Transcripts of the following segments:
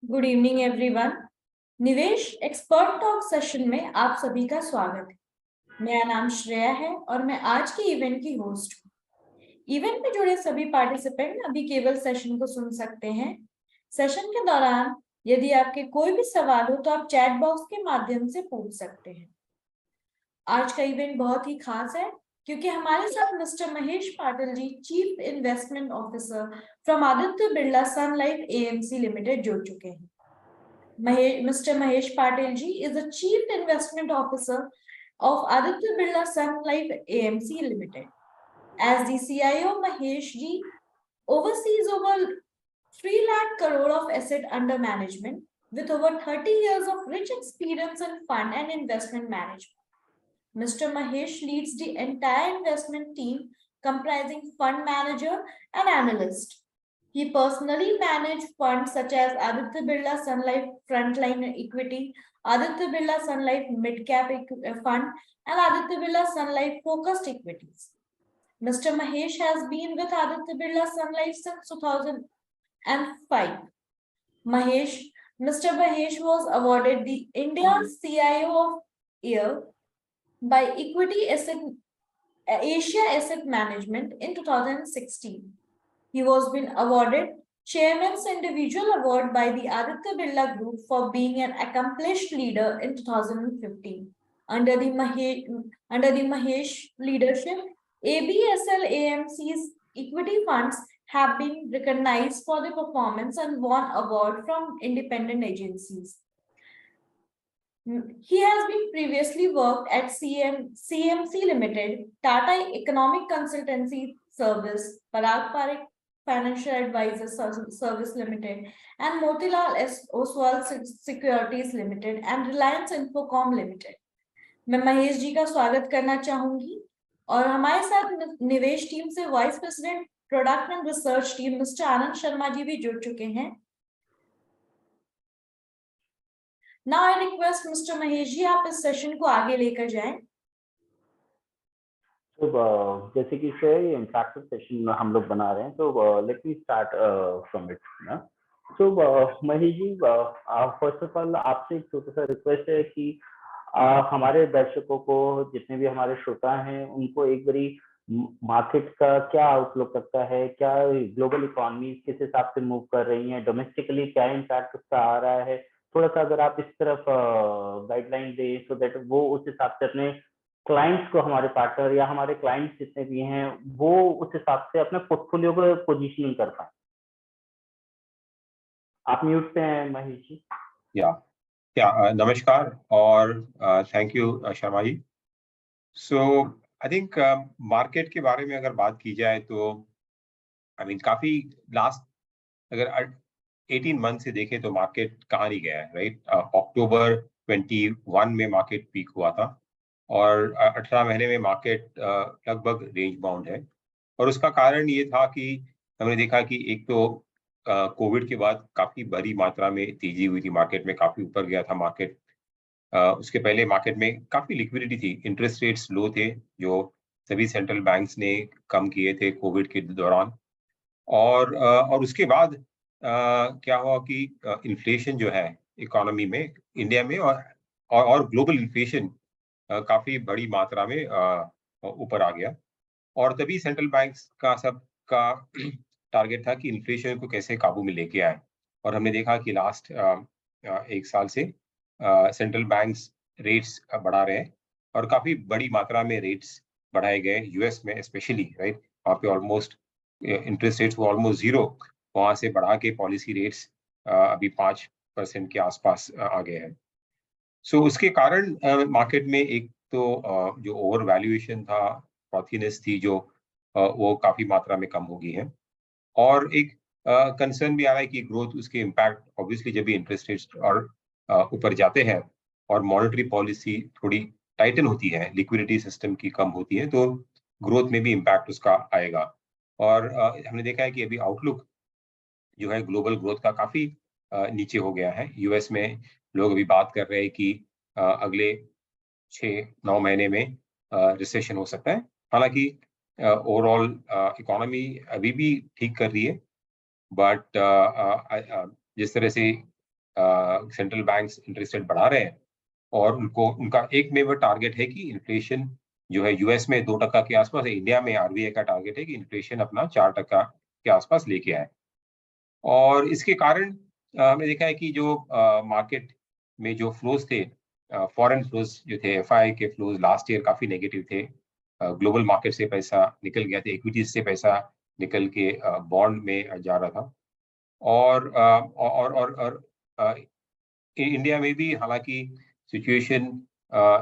Good evening everyone. निवेश expert talk session में आप सभी का स्वागत है। मेरा नाम श्रेया है और मैं आज के इवेंट की होस्ट हूँ। इवेंट में जुड़े सभी पार्टिसिपेंट अभी केवल सेशन को सुन सकते हैं। सेशन के दौरान यदि आपके कोई भी सवाल हो तो आप चैट बॉक्स के माध्यम से पूछ सकते हैं। आज का इवेंट बहुत ही खास है क्योंकि हमारे साथ mister Mahesh Patil ji, chief investment officer from Aditya Birla Sun Life AMC limited जुड़ चुके हैं। Mr. Mahesh Patil ji is the Chief Investment Officer of Aditya Birla Sun Life AMC Limited. As the CIO, Mahesh ji oversees over 3 lakh crore of asset under management with over 30 years of rich experience in fund and investment management. Mr. Mahesh leads the entire investment team comprising fund manager and analyst. He personally managed funds such as Aditya Birla Sun Life Frontline Equity, Aditya Birla Sun Life Mid Cap Fund, and Aditya Birla Sun Life Focused Equities. Mr. Mahesh has been with Aditya Birla Sun Life since 2005. Mr. Mahesh was awarded the India's CIO of Year by Equity Asia Asset Management in 2016. He was been awarded Chairman's Individual Award by the Aditya Birla Group for being an accomplished leader in 2015. Under the Mahesh leadership, ABSL AMC's equity funds have been recognized for their performance and won award from independent agencies. He has been previously worked at CMC Limited, Tata Economic Consultancy Service, Parag Parekh Financial Advisors Service Limited, and Motilal Oswal Securities Limited and Reliance Infocom Limited. मैं महेश जी का स्वागत करना चाहूंगी और हमारे साथ निवेश team से vice president product and research team mister Anand Sharma ji भी जुड़ चुके हैं। Now I request Mr. Mahesh जी आप इस सेशन को आगे लेकर जाएं। तो जैसे कि ये इंटरैक्टिव सेशन हम लोग बना रहे हैं, तो let me start from it ना। तो Mahesh ji, first of all आपसे एक छोटा सा रिक्वेस्ट है कि हमारे दर्शकों को, जितने भी हमारे श्रोता हैं, उनको एक बारी मार्केट का क्या आउटलुक लगता है, क्या ग्लोबल इकोनॉमी किस हिसाब से मूव कर रही है, डोमेस्टिकली क्या इम्पैक्ट उसका आ रहा है, थोड़ा सा अगर आप इस तरफ गाइडलाइन दें सो दैट वो उस हिसाब से अपने क्लाइंट्स को, हमारे पार्टनर या हमारे क्लाइंट्स जितने भी हैं, वो उस हिसाब से अपने पोर्टफोलियो को पोजीशनिंग कर पाए। आप म्यूट पे हैं महेश जी। नमस्कार और thank you Sharma ji. So I think market के बारे में अगर बात की जाए तो काफी लास्ट अगर 18 मंथ से देखें तो मार्केट कहाँ नहीं गया है, राइट। अक्टूबर 21 में मार्केट पीक हुआ था और 18 महीने में मार्केट लगभग रेंज बाउंड है। और उसका कारण ये था कि हमने देखा कि एक तो कोविड के बाद काफी बड़ी मात्रा में तेजी हुई थी मार्केट में, काफी ऊपर गया था मार्केट। उसके पहले मार्केट में काफी लिक्विडिटी थी, इंटरेस्ट रेट्स लो थे जो सभी सेंट्रल बैंक्स ने कम किए थे कोविड के दौरान। और उसके बाद क्या हुआ कि इन्फ्लेशन जो है इकोनॉमी में, इंडिया में और ग्लोबल इन्फ्लेशन काफी बड़ी मात्रा में ऊपर आ गया। और तभी सेंट्रल बैंक्स का सबका टारगेट था कि इन्फ्लेशन को कैसे काबू में लेके आए। और हमने देखा कि लास्ट एक साल से सेंट्रल बैंक्स रेट्स बढ़ा रहे हैं और काफी बड़ी मात्रा में रेट्स बढ़ाए गए यूएस में स्पेशली, राइट। वहाँ पे ऑलमोस्ट इंटरेस्ट रेट्स वो ऑलमोस्ट जीरो, वहाँ से बढ़ा के पॉलिसी रेट्स अभी 5% के आसपास आ गए हैं। सो उसके कारण मार्केट में एक तो जो ओवर वैल्यूएशन था, फ्रॉथीनेस थी, जो वो काफी मात्रा में कम हो गई है। और एक कंसर्न भी आ रहा है कि ग्रोथ, उसके इम्पैक्ट ऑब्वियसली जब भी इंटरेस्ट रेट्स और ऊपर जाते हैं और मॉनेटरी पॉलिसी थोड़ी टाइटन होती है, लिक्विडिटी सिस्टम की कम होती है, तो ग्रोथ में भी इम्पैक्ट उसका आएगा। और हमने देखा है कि अभी आउटलुक जो है ग्लोबल ग्रोथ का काफी नीचे हो गया है। यूएस में लोग अभी बात कर रहे हैं कि अगले 6-9 महीने में रिसेशन हो सकता है। हालांकि ओवरऑल इकोनॉमी अभी भी ठीक कर रही है, बट जिस तरह से सेंट्रल बैंक्स इंटरेस्ट रेट बढ़ा रहे हैं और उनका एक में वो टारगेट है कि इन्फ्लेशन जो है यूएस में 2% के आसपास है, इंडिया में आरबीआई का टारगेट है कि इन्फ्लेशन अपना 4% के आसपास लेके आए। और इसके कारण हमने देखा है कि जो मार्केट में जो फ्लोज थे, फॉरेन फ्लोज जो थे, एफआई के फ्लोज लास्ट ईयर काफी नेगेटिव थे। ग्लोबल मार्केट से पैसा निकल गया था, इक्विटीज से पैसा निकल के बॉन्ड में जा रहा था। और इंडिया में भी हालांकि सिचुएशन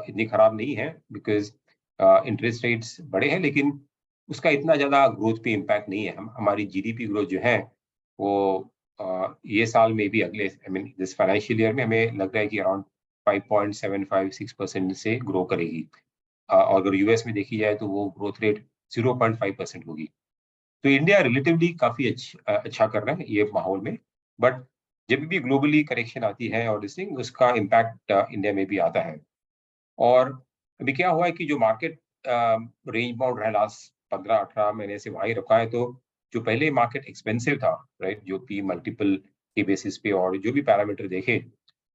इतनी खराब नहीं है, बिकॉज इंटरेस्ट रेट्स बड़े हैं, लेकिन उसका इतना ज्यादा ग्रोथ पे इम्पैक्ट नहीं है। हमारी जीडीपी ग्रोथ जो है वो ये साल में भी अगले दिस फाइनेंशियल ईयर में हमें लग रहा है कि अराउंड 5.75-6% से ग्रो करेगी। और अगर यूएस में देखी जाए तो वो ग्रोथ रेट 0.5% होगी। तो इंडिया रिलेटिवली काफी अच्छा कर रहा है ये माहौल में। बट जब भी ग्लोबली करेक्शन आती है और उसका इम्पैक्ट इंडिया में भी आता है। और अभी क्या हुआ है कि जो मार्केट रेंज बाउंड रहा लास्ट 15-18 महीने से वहीं रखा है, तो जो पहले मार्केट एक्सपेंसिव था, राइट, जो पी मल्टीपल के बेसिस पे और जो भी पैरामीटर देखे,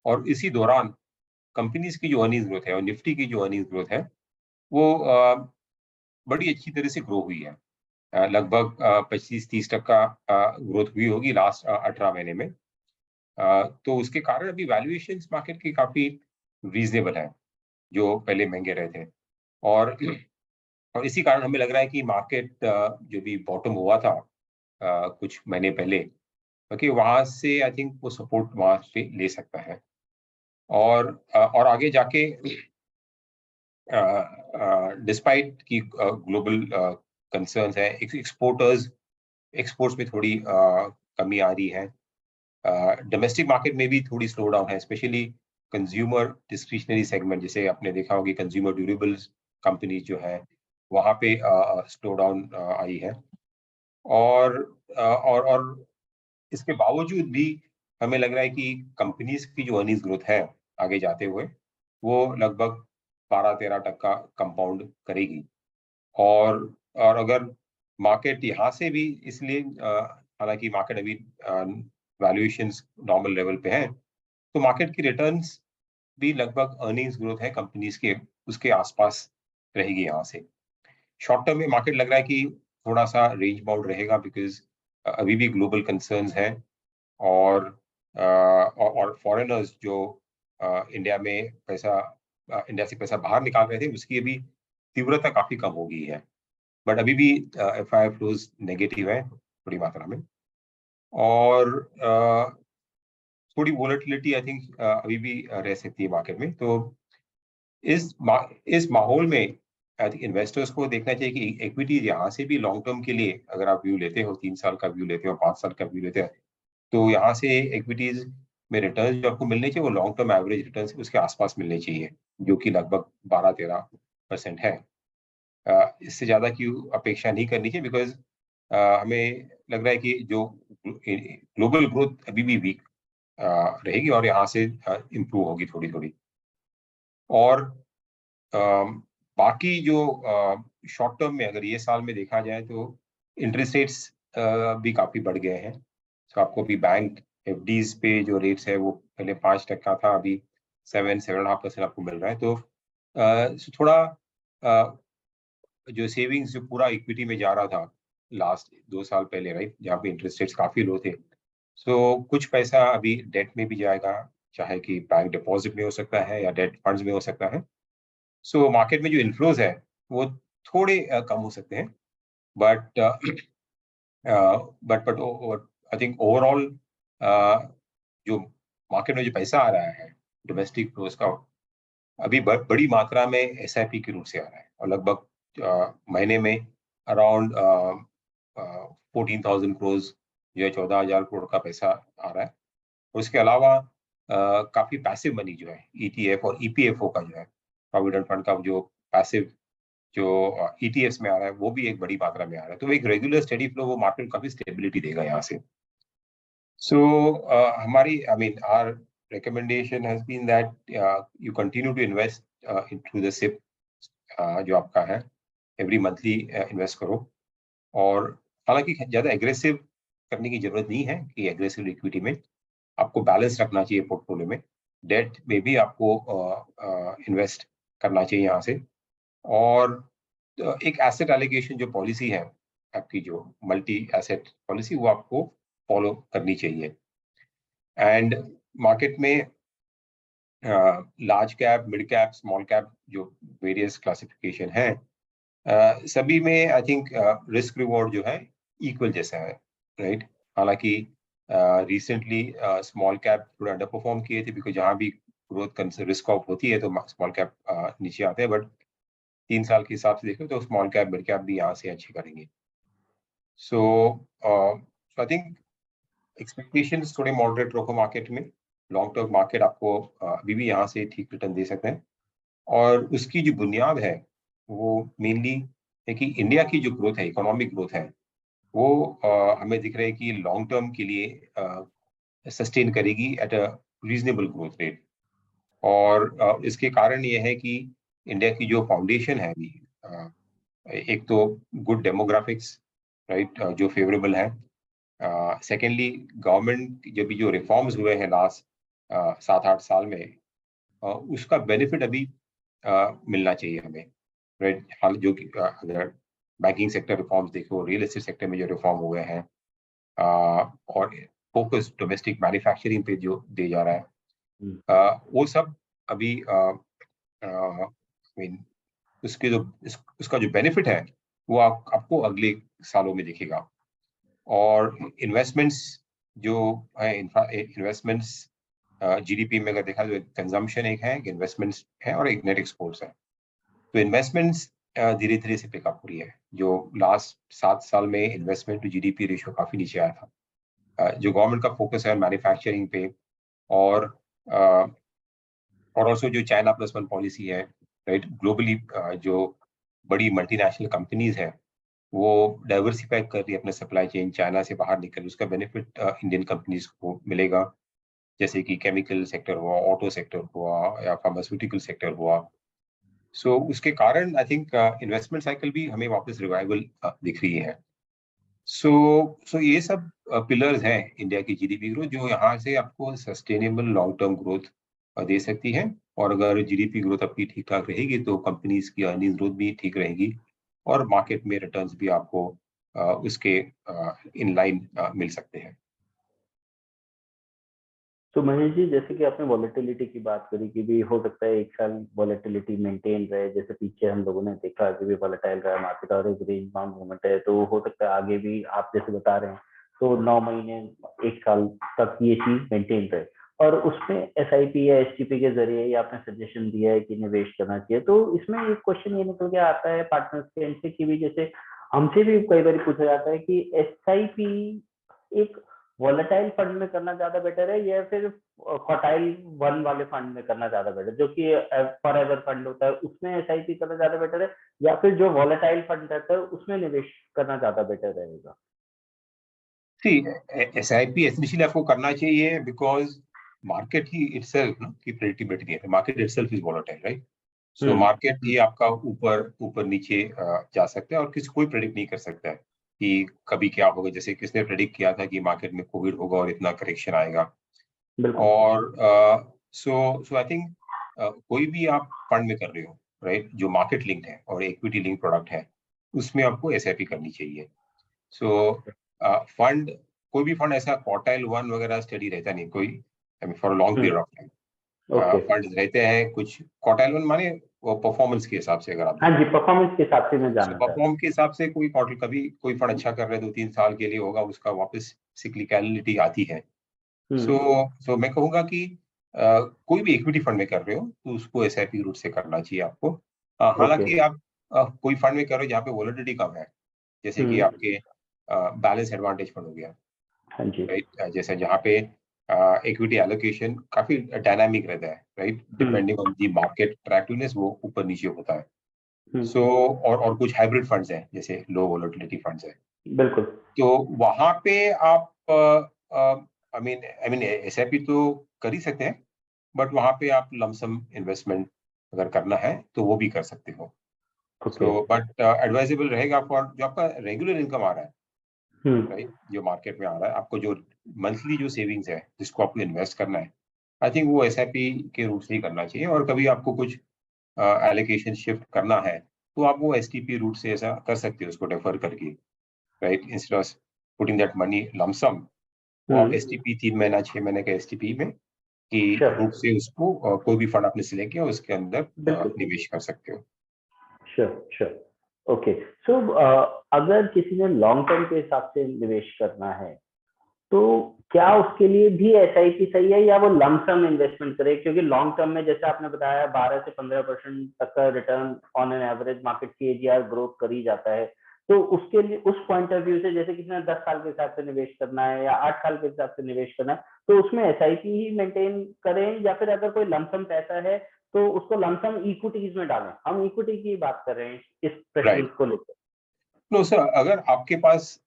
और इसी दौरान कंपनीज की जो अर्निंग्स ग्रोथ है और निफ्टी की जो अर्निंग्स ग्रोथ है वो बड़ी अच्छी तरह से ग्रो हुई है। लगभग 25-30% ग्रोथ हुई होगी लास्ट 18 महीने में। तो उसके कारण अभी वैल्यूएशंस मार्केट की काफी रीजनेबल है, जो पहले महंगे रहे थे। और इसी कारण हमें लग रहा है कि मार्केट जो भी बॉटम हुआ था कुछ महीने पहले, क्योंकि वहां से आई थिंक वो सपोर्ट वहां से ले सकता है। और आगे जाके डिस्पाइट की ग्लोबल कंसर्न्स है, एक्सपोर्ट्स में थोड़ी कमी आ रही है। डोमेस्टिक मार्केट में भी थोड़ी स्लो डाउन है, स्पेशली कंज्यूमर डिस्क्रिशनरी सेगमेंट, जैसे आपने देखा होगा कंज्यूमर ड्यूरेबल्स कंपनी जो है वहां पे स्लो डाउन आई है। और इसके बावजूद भी हमें लग रहा है कि कंपनीज की जो अर्निंग्स ग्रोथ है आगे जाते हुए वो लगभग 12-13% कंपाउंड करेगी। और अगर मार्केट यहाँ से भी, इसलिए हालांकि मार्केट अभी वैल्यूएशंस नॉर्मल लेवल पे है, तो मार्केट की रिटर्न्स भी लगभग अर्निंग्स ग्रोथ है कंपनीज के उसके आसपास रहेगी यहाँ से। शॉर्ट टर्म में मार्केट लग रहा है कि थोड़ा सा रेंज बाउंड रहेगा, बिकॉज अभी भी ग्लोबल कंसर्न्स हैं और फॉरेनर्स जो इंडिया से पैसा बाहर निकाल रहे थे, उसकी अभी तीव्रता काफी कम हो गई है। बट अभी भी एफआई फ्लोज नेगेटिव है थोड़ी मात्रा में, और थोड़ी वोलेटिलिटी आई थिंक अभी भी रह सकती है मार्केट में। तो इस माहौल में आई थिंक इन्वेस्टर्स को देखना चाहिए कि इक्विटी यहाँ से भी लॉन्ग टर्म के लिए अगर आप व्यू लेते हो, 3 साल का व्यू लेते हो, 5 साल का व्यू लेते हो, तो यहाँ से इक्विटीज में रिटर्न जो आपको मिलने चाहिए वो लॉन्ग टर्म एवरेज रिटर्न उसके आसपास मिलने चाहिए, जो कि लगभग 12-13% है। इससे ज्यादा की अपेक्षा नहीं करनी चाहिए, बिकॉज हमें लग रहा है कि जो ग्लोबल ग्रोथ अभी भी वीक रहेगी और यहाँ से इम्प्रूव होगी थोड़ी थोड़ी। और बाकी जो शॉर्ट टर्म में अगर ये साल में देखा जाए तो इंटरेस्ट रेट्स भी काफी बढ़ गए हैं। तो आपको भी बैंक एफडीज पे जो रेट्स है वो पहले 5% था, अभी 7-7.5% आपको मिल रहा है। तो थोड़ा जो सेविंग्स जो पूरा इक्विटी में जा रहा था लास्ट 2 साल पहले, राइट, जहाँ पे इंटरेस्ट रेट्स काफी लो थे, सो कुछ पैसा अभी डेट में भी जाएगा, चाहे कि बैंक डिपॉजिट में हो सकता है या डेट फंड्स में हो सकता है। सो मार्केट में जो इन्फ्लोज है वो थोड़े कम हो सकते हैं, बट आई थिंक ओवरऑल जो मार्केट में जो पैसा आ रहा है डोमेस्टिक फ्लोज का, अभी बड़ी मात्रा में एसआईपी के रूप से आ रहा है, और लगभग महीने में अराउंड 14,000 करोड़ जो है 14,000 करोड़ का पैसा आ रहा है। उसके अलावा काफी पैसिव मनी जो है ईटीएफ और ईपीएफओ का जो है प्रोविडेंट फंड का जो पैसिव जो ईटीएफ्स में आ रहा है वो भी एक बड़ी मात्रा में आ रहा है। तो एक रेगुलर स्टेडी फ्लो वो मार्केट को काफी स्टेबिलिटी देगा यहाँ से। सो हमारी our recommendation has been that you continue to invest through the SIP जो आपका है, एवरी मंथली इन्वेस्ट करो। और हालांकि ज्यादा एग्रेसिव करने की जरूरत नहीं है कि एग्रेसिव इक्विटी में, आपको बैलेंस रखना चाहिए पोर्टफोलियो में, डेट में भी आपको इन्वेस्ट करना चाहिए यहाँ से। और एक एसेट एलोकेशन जो पॉलिसी है आपकी, जो मल्टी एसेट पॉलिसी, वो आपको फॉलो करनी चाहिए। एंड मार्केट में large cap, mid cap, small cap जो वेरियस क्लासिफिकेशन है, सभी में आई थिंक रिस्क रिवॉर्ड जो है इक्वल जैसा है, राइट। हालांकि रिसेंटली स्मॉल कैप थोड़ा अंडर परफॉर्म किए थे, बिकॉज जहाँ भी ग्रोथ रिस्क ऑफ होती है तो स्मॉल कैप नीचे आते हैं, बट 3 साल के हिसाब से देखें तो स्मॉल कैप, मिड कैप भी यहाँ से अच्छे करेंगे। सो आई थिंक एक्सपेक्टेशंस थोड़े मॉडरेट रखो मार्केट में। लॉन्ग टर्म मार्केट आपको अभी भी यहाँ से ठीक रिटर्न दे सकते हैं, और उसकी जो बुनियाद है वो मेनली है कि इंडिया की जो ग्रोथ है, इकोनॉमिक ग्रोथ है, वो हमें दिख रहा है कि लॉन्ग टर्म के लिए सस्टेन करेगी at a reasonable growth rate. और इसके कारण ये है कि इंडिया की जो फाउंडेशन है अभी, एक तो गुड डेमोग्राफिक्स, राइट, जो फेवरेबल है। सेकेंडली गवर्नमेंट जो भी जो रिफॉर्म्स हुए हैं लास्ट 7-8 साल में, उसका बेनिफिट अभी मिलना चाहिए हमें, राइट। हाल जो कि अगर बैंकिंग सेक्टर रिफॉर्म्स देखो, रियल एस्टेट सेक्टर में जो रिफॉर्म हुए हैं, और फोकस डोमेस्टिक मैन्युफैक्चरिंग पे जो दे जा रहा है, वो सब अभी मीन उसके जो उसका जो बेनिफिट है वो आपको अगले सालों में दिखेगा। और इन्वेस्टमेंट्स जो है, इन्वेस्टमेंट्स जीडीपी में अगर देखा तो कंजम्पशन एक है, इन्वेस्टमेंट्स है, और एक नेट एक्सपोर्ट्स है। तो इन्वेस्टमेंट्स धीरे धीरे से पिकअप हो रही है। जो लास्ट 7 साल में इन्वेस्टमेंट टू जीडीपी रेशियो काफी नीचे आया था। जो गवर्नमेंट का फोकस है मैन्युफैक्चरिंग पे, और ऑल्सो जो चाइना प्लस वन पॉलिसी है, राइट, ग्लोबली जो बड़ी मल्टीनेशनल कंपनीज है वो डाइवर्सिफाई कर रही है अपने सप्लाई चेन, चाइना से बाहर निकल, उसका बेनिफिट इंडियन कंपनीज को मिलेगा, जैसे कि केमिकल सेक्टर हुआ, ऑटो सेक्टर हुआ, या फार्मास्यूटिकल सेक्टर हुआ। सो उसके कारण आई थिंक इन्वेस्टमेंट साइकिल भी हमें वापस रिवाइवल दिख रही है। सो ये सब पिलर्स हैं इंडिया की जीडीपी ग्रोथ, जो यहाँ से आपको सस्टेनेबल लॉन्ग टर्म ग्रोथ दे सकती है। और अगर जीडीपी ग्रोथ अपनी ठीक ठाक रहेगी तो कंपनीज की अर्निंग ग्रोथ भी ठीक रहेगी, और मार्केट में रिटर्न्स भी आपको उसके इन लाइन मिल सकते हैं। तो महेश जी, जैसे कि आपने वॉलेटिलिटी की बात करी कि भी हो सकता है 1 साल वॉलेटिलिटी मेंटेन रहे, जैसे पीछे हम लोगों ने देखा कि भी वॉलेटाइल रहा मार्केट और एक रेंज बाउंड मूवमेंट है, तो हो सकता है आगे भी आप जैसे बता रहे हैं तो 9 महीने 1 साल तक ये चीज मेंटेन रहे, और उसमें एसआईपी या एसटीपी के जरिए ये आपने सजेशन दिया है कि निवेश करना चाहिए। तो इसमें एक क्वेश्चन ये निकल के आता है पार्टनर्स के एंड से कि भी जैसे हमसे भी कई बार पूछा जाता है कि एसआईपी एक वॉलेटाइल फंड में करना ज्यादा बेटर है या फिर क्वार्टाइल 1 वाले फंड में करना ज्यादा बेटर, जो कि फॉर एवर फंड होता है उसमें एसआईपी करना ज्यादा बेटर है, या फिर जो वॉलेटाइल फंड रहता है उसमें निवेश करना ज्यादा बेटर रहेगा? एसआईपी एसेंशियली आपको करना चाहिए बिकॉज मार्केट ही इटसेल्फ ना की प्रेडिक्टेबिलिटी नहीं है, market itself is volatile, right. So market ही आपका ऊपर नीचे जा सकता है, और कोई प्रेडिक्ट नहीं कर सकता है कि कभी क्या होगा। जैसे किसने प्रेडिक्ट किया था कि मार्केट में कोविड होगा और इतना करेक्शन आएगा। और सो आई थिंक कोई भी आप फंड में कर रहे हो, राइट, जो मार्केट लिंक्ड है और इक्विटी लिंक प्रोडक्ट है, उसमें आपको एसआईपी करनी चाहिए। सो फंड, कोई भी फंड ऐसा क्वार्टाइल 1 वगैरह स्टडी रहता नहीं, कोई for long period of time fund रहते हैं। कुछ क्वार्टाइल 1 माने वो परफॉर्मेंस के हिसाब से, अगर आप हाँ जी, परफॉर्मेंस के हिसाब से मैं जानना चाहता हूँ। परफॉर्म के हिसाब से कोई क्वार्टर, कभी कोई फंड अच्छा कर रहे 2-3 साल के लिए होगा, उसका वापस सिक्लिकलिटी आती है। सो मैं कहूँगा कि कोई भी इक्विटी फंड में कर रहे हो तो उसको एसआईपी रूट से करना चाहिए आपको। हालांकि आप कोई फंड में कर रहे हो जहाँ पे वॉलेटिलिटी कम है, जैसे कि आपके बैलेंस एडवांटेज फंड हो गया, हाँ जी, राइट, जैसे जहाँ पे इक्विटी एलोकेशन काफी डायनामिक रहता है, right, depending on the market attractiveness, वो ऊपर नीचे होता है। सो और कुछ हाइब्रिड फंड्स हैं जैसे लो वॉलेटिलिटी फंड्स हैं, बिल्कुल। तो वहां पे आप आई मीन एसआईपी तो कर ही सकते हैं, बट वहां पे आप लमसम इन्वेस्टमेंट अगर करना है तो वो भी कर सकते हो। सो बट एडवाइजेबल रहेगा फॉर जो आपका रेगुलर इनकम आ रहा है, राइट, जो मार्केट में आ रहा है, आपको जो मंथली जो सेविंग्स है जिसको आपको इन्वेस्ट करना है, आई थिंक वो SIP के रूट से ही करना चाहिए। और कभी आपको कुछ एलोकेशन शिफ्ट करना है तो आप वो STP रूट से ऐसा कर सकते हो, उसको डेफर करके, right, instead of putting that money lump sum, वो आप STP 3 महीना 6 महीने का STP में कि Sure. रूट से उसको कोई भी फंड आपने सिलेक्ट किया उसके अंदर बिल्कुल। निवेश कर सकते हो। श्योर। ओके, सो अगर किसी ने लॉन्ग टर्म के हिसाब से निवेश करना है तो क्या उसके लिए भी SIP सही है, या वो लमसम इन्वेस्टमेंट करे? क्योंकि लॉन्ग टर्म में जैसे आपने बताया 12 से 15% तक का return on an average market की AGR ग्रोथ कर ही जाता है, तो उसके लिए उस पॉइंट ऑफ व्यू से जैसे किसी ने 10 साल के हिसाब से निवेश करना है या 8 साल के हिसाब से निवेश करना है, तो उसमें SIP ही मेंटेन करें, या फिर अगर कोई लमसम पैसा है तो उसको लमसम इक्विटीज में डालें? हम इक्विटी की बात कर रहे हैं इस प्रश्न को लेकर। नो सर, अगर आपके पास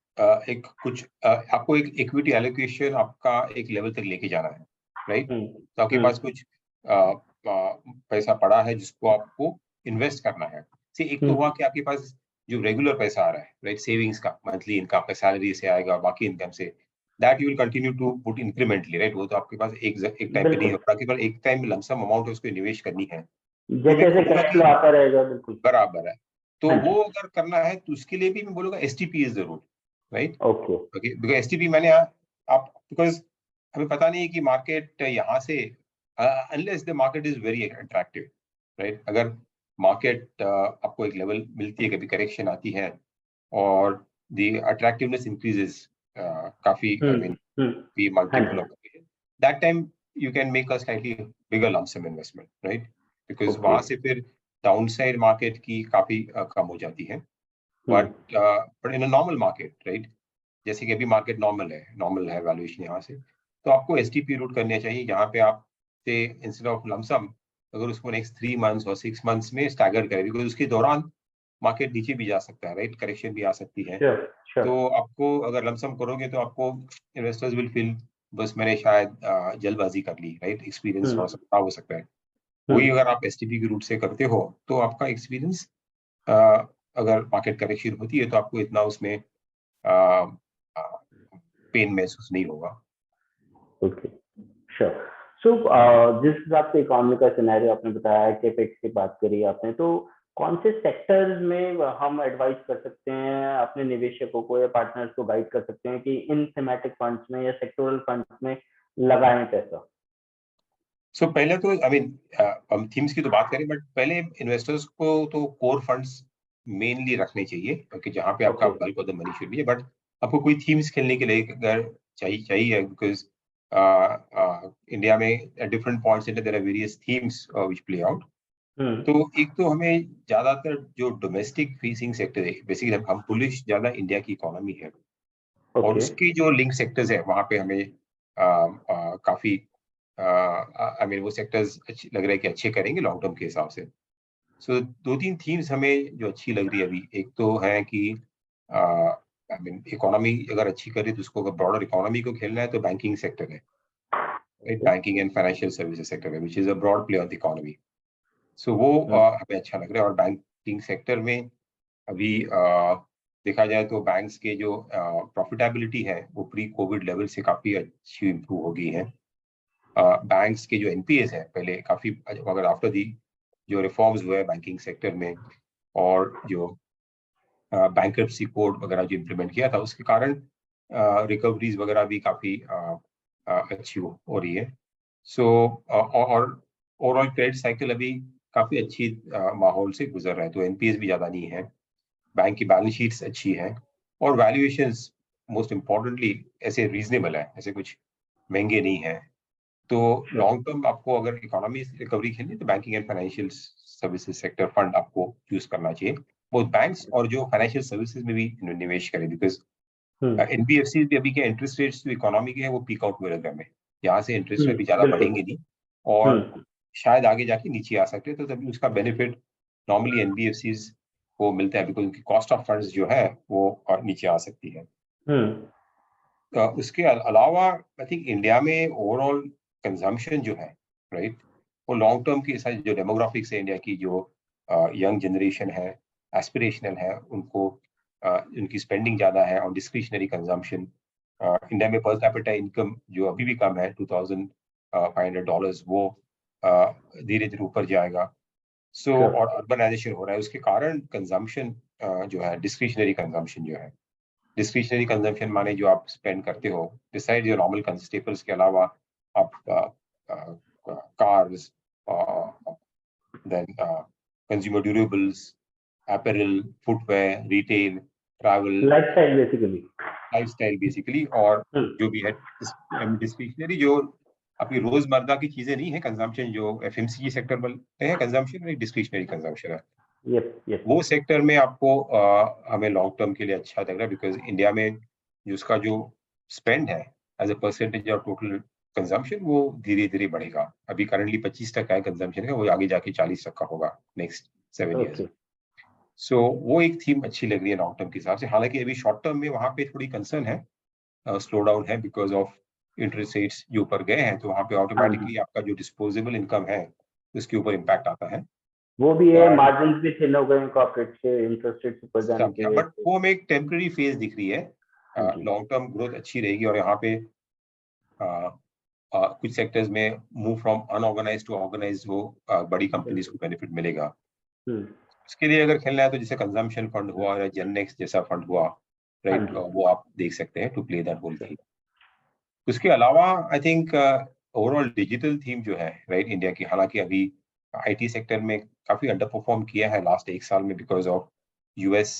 एक कुछ आपको एक इक्विटी एलोकेशन आपका एक लेवल तक लेके जाना है, राइट, तो आपके पास कुछ पैसा पड़ा है जिसको आपको इन्वेस्ट करना है। एक तो हुआ कि आपके पास जो रेगुलर पैसा आ रहा है, राइट, सेविंग्स का, मंथली इनकम आपका सैलरी से आएगा, बाकी इनकम से, that you will continue to put incrementally, right, वो तो आपके पास एक टाइम पे नहीं होगा, आपके पास एक टाइम में लमसम अमाउंट है उसको निवेश करनी है, तो मैं जैसे कैश फ्लो आता रहेगा। बिल्कुल बराबर है। तो वो अगर करना है तो उसके लिए भी मैं बोलूंगा STP is the route, right, okay. Because STP मैंने आप बिकॉज हमें पता नहीं है कि मार्केट यहाँ से unless the market is very attractive, right, अगर मार्केट आपको एक लेवल मिलती है, कभी करेक्शन आती है और द अट्रैक्टिवनेस इंक्रीजेस काफी, आई मीन भी multiple of that time you can make a slightly bigger lump sum investment, right, because वहां से फिर डाउनसाइड मार्केट की काफी कम हो जाती है। But in a normal market, right, जैसे कि अभी मार्केट नॉर्मल है वैल्यूएशन यहाँ से, तो आपको STP रूट करने चाहिए, जहाँ पे आप से इंस्टेड ऑफ लमसम अगर उसको नेक्स्ट 3 मंथ्स और 6 मंथ्स में स्टैगर्ड करें, बिकॉज उसके दौरान मार्केट नीचे भी जा सकता है, राइट, करेक्शन भी आ सकती है। तो आपको अगर लमसम करोगे तो आपको इन्वेस्टर्स विल फील बस मैंने शायद जल्दबाजी कर ली, राइट, एक्सपीरियंस थोड़ा सा खराब हो सकता है। वही अगर आप STP के रूट से करते हो तो आपका एक्सपीरियंस, अगर मार्केट करेक्शन होती है तो आपको इतना उसमें पेन महसूस नहीं होगा। Okay, sure. सो जिस हिसाब से इकोनॉमी का सिनेरियो आपने बताया, कैपेक्स की बात करी आपने, तो कौन से सेक्टर्स में हम एडवाइस कर सकते हैं अपने निवेशकों को या पार्टनर्स को गाइड कर सकते हैं कि इन थीमेटिक फंड्स में या सेक्टोरल फंड्स में लगाएं पैसा? सो पहले तो आई मीन हम थीम्स की तो बात करें, बट पहले इन्वेस्टर्स को तो कोर फंड्स मेनली रखने चाहिए, क्योंकि जहाँ पे आपका bulk of the money should be. But आपको कोई थीम्स खेलने के लिए अगर चाहिए बिकॉज इंडिया में different points there are various themes which play out. तो एक तो हमें ज्यादातर जो डोमेस्टिक फेसिंग सेक्टर है, बेसिकली हम बुलिश ज्यादा इंडिया की इकोनॉमी है, और उसके जो लिंक सेक्टर्स है वहाँ पे हमें काफी आई मीन वो सेक्टर्स लग रहा है कि अच्छे करेंगे लॉन्ग टर्म के हिसाब से। सो 2-3 थीम्स हमें जो अच्छी लग रही है अभी, एक तो है कि आई मीन इकोनॉमी अगर अच्छी करे तो उसको अगर ब्रॉडर इकोनॉमी को खेलना है तो बैंकिंग सेक्टर है, banking and financial services sector है, which is a broad play of the economy. So वो हमें अच्छा लग रहा है। और बैंकिंग सेक्टर में अभी देखा जाए तो बैंक्स के जो प्रॉफिटेबिलिटी है वो प्री कोविड लेवल से काफी अच्छी इम्प्रूव हो गई है। बैंक्स के जो NPAs है पहले काफी, अगर आफ्टर दी जो रिफॉर्म्स हुए बैंकिंग सेक्टर में और जो बैंक्रप्सी कोड वगैरह जो इम्प्लीमेंट किया था उसके कारण रिकवरीज वगैरह भी काफी अच्छी हो रही है। सो और ओवरऑल क्रेडिट साइकिल अभी काफी अच्छी माहौल से गुजर रहा है, तो NPAs भी ज्यादा नहीं है, बैंक की बैलेंस शीट्स अच्छी है, और वैल्यूएशंस मोस्ट इम्पोर्टेंटली ऐसे रीजनेबल है, ऐसे कुछ महंगे नहीं है। तो लॉन्ग टर्म आपको अगर इकोनॉमी रिकवरी खेलनी है तो banking and financial services sector fund आपको चूज करना चाहिए। बोथ बैंक्स और जो फाइनेंशियल सर्विसेज में भी निवेश करें, बिकॉज NBFC भी अभी के इंटरेस्ट रेट्स जो इकोनॉमी के हैं वो पीक आउट हुए लगे में, यहाँ से इंटरेस्ट रेट भी ज्यादा बढ़ेंगे नहीं और शायद आगे जाके नीचे आ सकते हैं, तो तभी उसका बेनिफिट नॉर्मली NBFCs को मिलता है, बिकॉज उनकी कॉस्ट ऑफ फंड्स जो है वो नीचे आ सकती है। उसके अलावा आई थिंक इंडिया में ओवरऑल कंजम्पशन जो है, राइट, वो लॉन्ग टर्म के साथ जो डेमोग्राफिक्स है इंडिया की, जो यंग जनरेशन है, एस्पिरेशनल है, उनको उनकी स्पेंडिंग ज़्यादा है ऑन डिस्क्रिशनरी कंजम्पशन। इंडिया में पर कैपिटा इनकम जो अभी भी कम है $2,500, वो धीरे धीरे ऊपर जाएगा। और अर्बनाइजेशन हो रहा है, उसके कारण कंजम्पशन जो है डिस्क्रिशनरी कंजम्पशन जो है, डिस्क्रिशनरी कंजम्पशन माने जो आप स्पेंड करते हो डिसाइड योर नॉर्मल स्टेपल्स के अलावा आप cars, then consumer durables, apparel, footwear, retail, travel, lifestyle basically, और जो भी है डिस्क्रिशनरी जो अपनी रोजमर्रा की चीजें नहीं है कंजम्पशन, जो एफएमसीजी सेक्टर बोलते हैं कंजम्पशन, एक डिस्क्रिशनरी कंजम्पशन है। वो सेक्टर में आपको हमें लॉन्ग टर्म के लिए अच्छा लग रहा है, बिकॉज इंडिया में जो उसका जो स्पेंड है as a percentage of total consumption वो धीरे धीरे बढ़ेगा। अभी करंटली 25% है कंजम्पशन का, वो आगे जाके 40% होगा नेक्स्ट 7 ईयर्स। सो वो एक थीम अच्छी लग रही है लॉन्ग टर्म के हिसाब से। हालांकि अभी शॉर्ट टर्म में वहां पे थोड़ी कंसर्न है, स्लो डाउन है बिकॉज ऑफ इंटरेस्ट रेट्स जो ऊपर गए हैं, तो वहां पे ऑटोमेटिकली आपका जो डिस्पोजेबल इनकम है उसके ऊपर इम्पैक्ट आता है। वो भी है, मार्जिन भी थिन हो गए कॉर्पोरेट के इंटरेस्ट रेट ऊपर जाने के, बट वो हमें एक टेम्पररी फेज दिख रही है। लॉन्ग टर्म ग्रोथ अच्छी रहेगी, और यहाँ पे कुछ सेक्टर्स में move from unorganised to organised वो बड़ी कंपनीज को बेनिफिट मिलेगा। उसके लिए अगर खेलना है तो जैसे कंजम्पशन फंड हुआ या जेननेक्स जैसा फंड हुआ, राइट, वो आप देख सकते हैं to play that whole theme. उसके अलावा I think overall digital theme जो है, राइट, इंडिया की, हालांकि अभी आईटी सेक्टर में काफी अंडर परफॉर्म किया है लास्ट 1 साल में because of US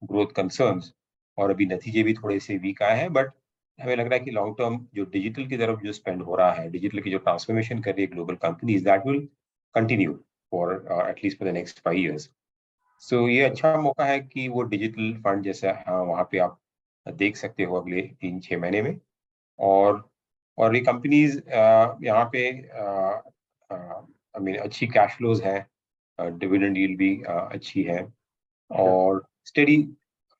growth concerns, और अभी नतीजे भी थोड़े से वीक आए हैं, बट हमें लग रहा है कि लॉन्ग टर्म जो डिजिटल की तरफ जो स्पेंड हो रहा है, डिजिटल की जो ट्रांसफॉर्मेशन कर रही है global companies, that will continue for at least for the next 5 years। सो ये अच्छा मौका है कि वो डिजिटल फंड जैसा वहाँ पे आप देख सकते हो अगले 3-6 महीने में। और ये कंपनीज यहाँ पे आई मीन अच्छी कैश फ्लोज है, डिविडेंड यील्ड भी अच्छी है, और स्टेडी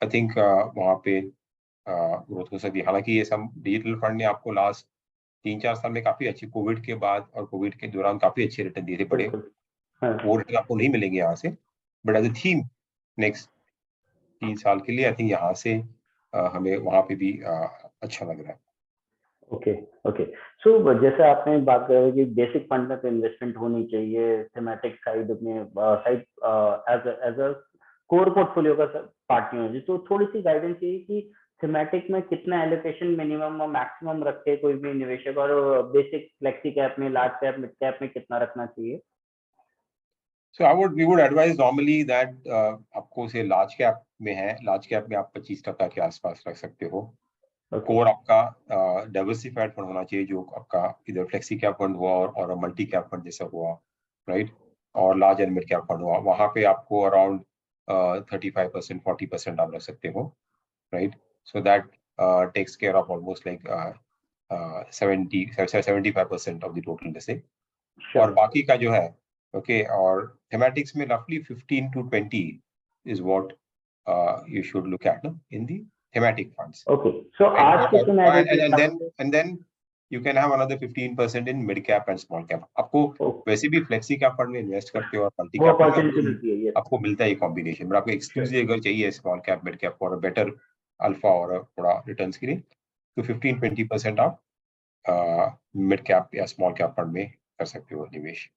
आई थिंक वहाँ पे ग्रोथ हो सकती है। हालांकि ये सब डिजिटल फंड ने आपको लास्ट 3-4 साल में काफी अच्छी, कोविड के बाद और कोविड के दौरान काफी अच्छे रिटर्न दिए थे, बड़े वो रिटर्न आपको नहीं मिलेंगे यहाँ से, but as a theme next 3 साल के लिए आई थिंक यहाँ से हमें वहाँ पे भी अच्छा लग रहा है। ओके सो जैसे आपने बात करी कि बेसिक फंड में तो इन्वेस्टमेंट होनी चाहिए, थीमेटिक साइड में side as a core portfolio का पार्ट नहीं होगी, तो थोड़ी सी गाइडेंस चाहिए कि थीमेटिक में कितना एलोकेशन मिनिमम और मैक्सिमम रखे कोई भी निवेशक, और बेसिक फ्लेक्सी कैप में, लार्ज कैप, मिड कैप में कितना रखना चाहिए? So we would advise normally that आपको से लार्ज कैप में है, लार्ज कैप में आप 25% के आसपास रख सकते हो। कोर आपका डाइवर्सिफाइड फंड होना चाहिए, जो आपका इधर फ्लेक्सी कैप फंड हुआ और मल्टी कैप फंड जैसा हुआ, राइट, और large and mid cap fund हुआ, वहां पे आपको अराउंड 35% 40% आप रख सकते हो, right. So that takes care of almost like 75% of the total जैसे। और बाकी का जो है ओके, और थीमेटिक्स में रफली 15 to 20 is what you should look at in the thematic funds. Okay, so आज के thematic and then you can have another 15% in mid cap and small cap. आपको वैसे भी फ्लेक्सी कैप फंड में invest करते हो और मल्टी कैप में आपको मिलता है ये कॉम्बिनेशन, बट आपको एक्सक्लूसिव अगर चाहिए small cap mid cap for a better alpha और थोड़ा रिटर्न्स के लिए, तो 15-20% आप मिड कैप या स्मॉल कैप फंड में कर सकते हो निवेश।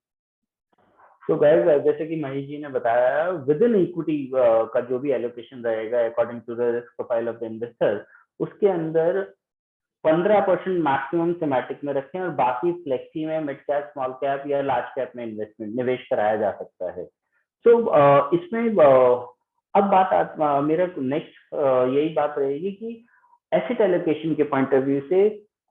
तो गाइस, जैसे कि महेश जी ने बताया, विद इन इक्विटी का जो भी एलोकेशन रहेगा according to the risk profile of the investor, उसके अंदर 15% मैक्सिमम थीमेटिक में रखें और बाकी फ्लेक्सी में, मिड कैप, स्मॉल कैप या लार्ज कैप में इन्वेस्टमेंट निवेश कराया जा सकता है। तो इसमें अब बात मेरा नेक्स्ट यही बात रहेगी कि एसेट एलोकेशन के पॉइंट ऑफ व्यू से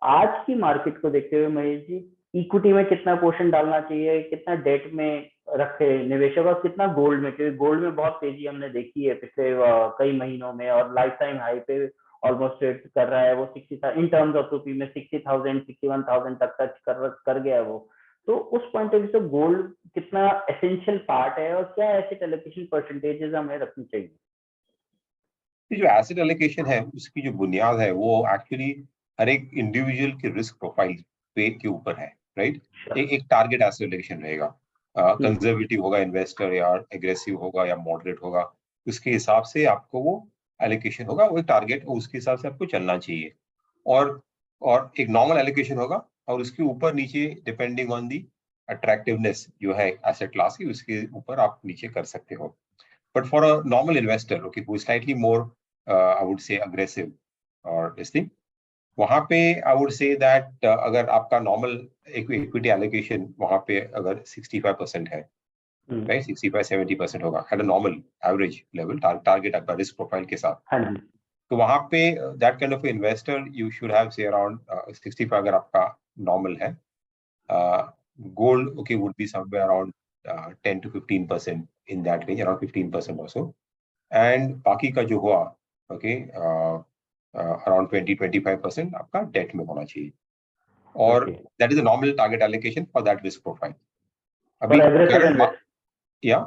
आज की मार्केट को देखते हुए महेश जी, इक्विटी में कितना पोर्शन डालना चाहिए, कितना डेट में रखे निवेशक, और कितना गोल्ड में, क्योंकि गोल्ड में बहुत तेजी हमने देखी है पिछले कई महीनों में, और लाइफ टाइम हाई पे ऑलमोस्ट ट्रेड कर रहा है वो 60 इन टर्म्स ऑफ रुपी में 60,000 61,000 तक टच कर गया वो। तो उस पॉइंट ऑफ व्यू से गोल्ड कितना एसेंशियल पार्ट है, और क्या एसेट एलोकेशन परसेंटेजेस हमें रखनी चाहिए? जो एसेट एलोकेशन है उसकी जो बुनियाद है वो एक्चुअली हर एक इंडिविजुअल के रिस्क प्रोफाइल पे के ऊपर है, राइट। एक टारगेट एसेट एलोकेशन रहेगा, कंजर्वेटिव होगा इन्वेस्टर, या एग्रेसिव होगा या मॉडरेट होगा, उसके हिसाब से आपको वो एलोकेशन होगा, वो एक टारगेट, उसके हिसाब से आपको चलना चाहिए। और एक नॉर्मल एलोकेशन होगा, और उसके ऊपर नीचे डिपेंडिंग ऑन दी अट्रैक्टिवनेस जो है एसेट क्लास की, उसके ऊपर आप नीचे कर सकते हो। But for a normal investor, okay, who slightly more I would से अग्रेसिव और दिस थिंग, वहां पे आई वुड से दैट अगर आपका नॉर्मल इक्विटी एलोकेशन वहां पे अगर 65% है, राइट, 65-70% होगा at a normal average level, target आपका रिस्क प्रोफाइल के साथ। हाँ जी, तो वहां पे that kind of investor you should have से अराउंड 65 अगर आपका नॉर्मल है। Gold, okay, would be somewhere around 10 to 15% in that range, around 15% also. And बाकी का जो हुआ, ओके, अराउंड 20-25% आपका डेट में होना चाहिए, और okay. That is the normal target allocation for that risk profile. For अभी एग्रेसिव करंट, या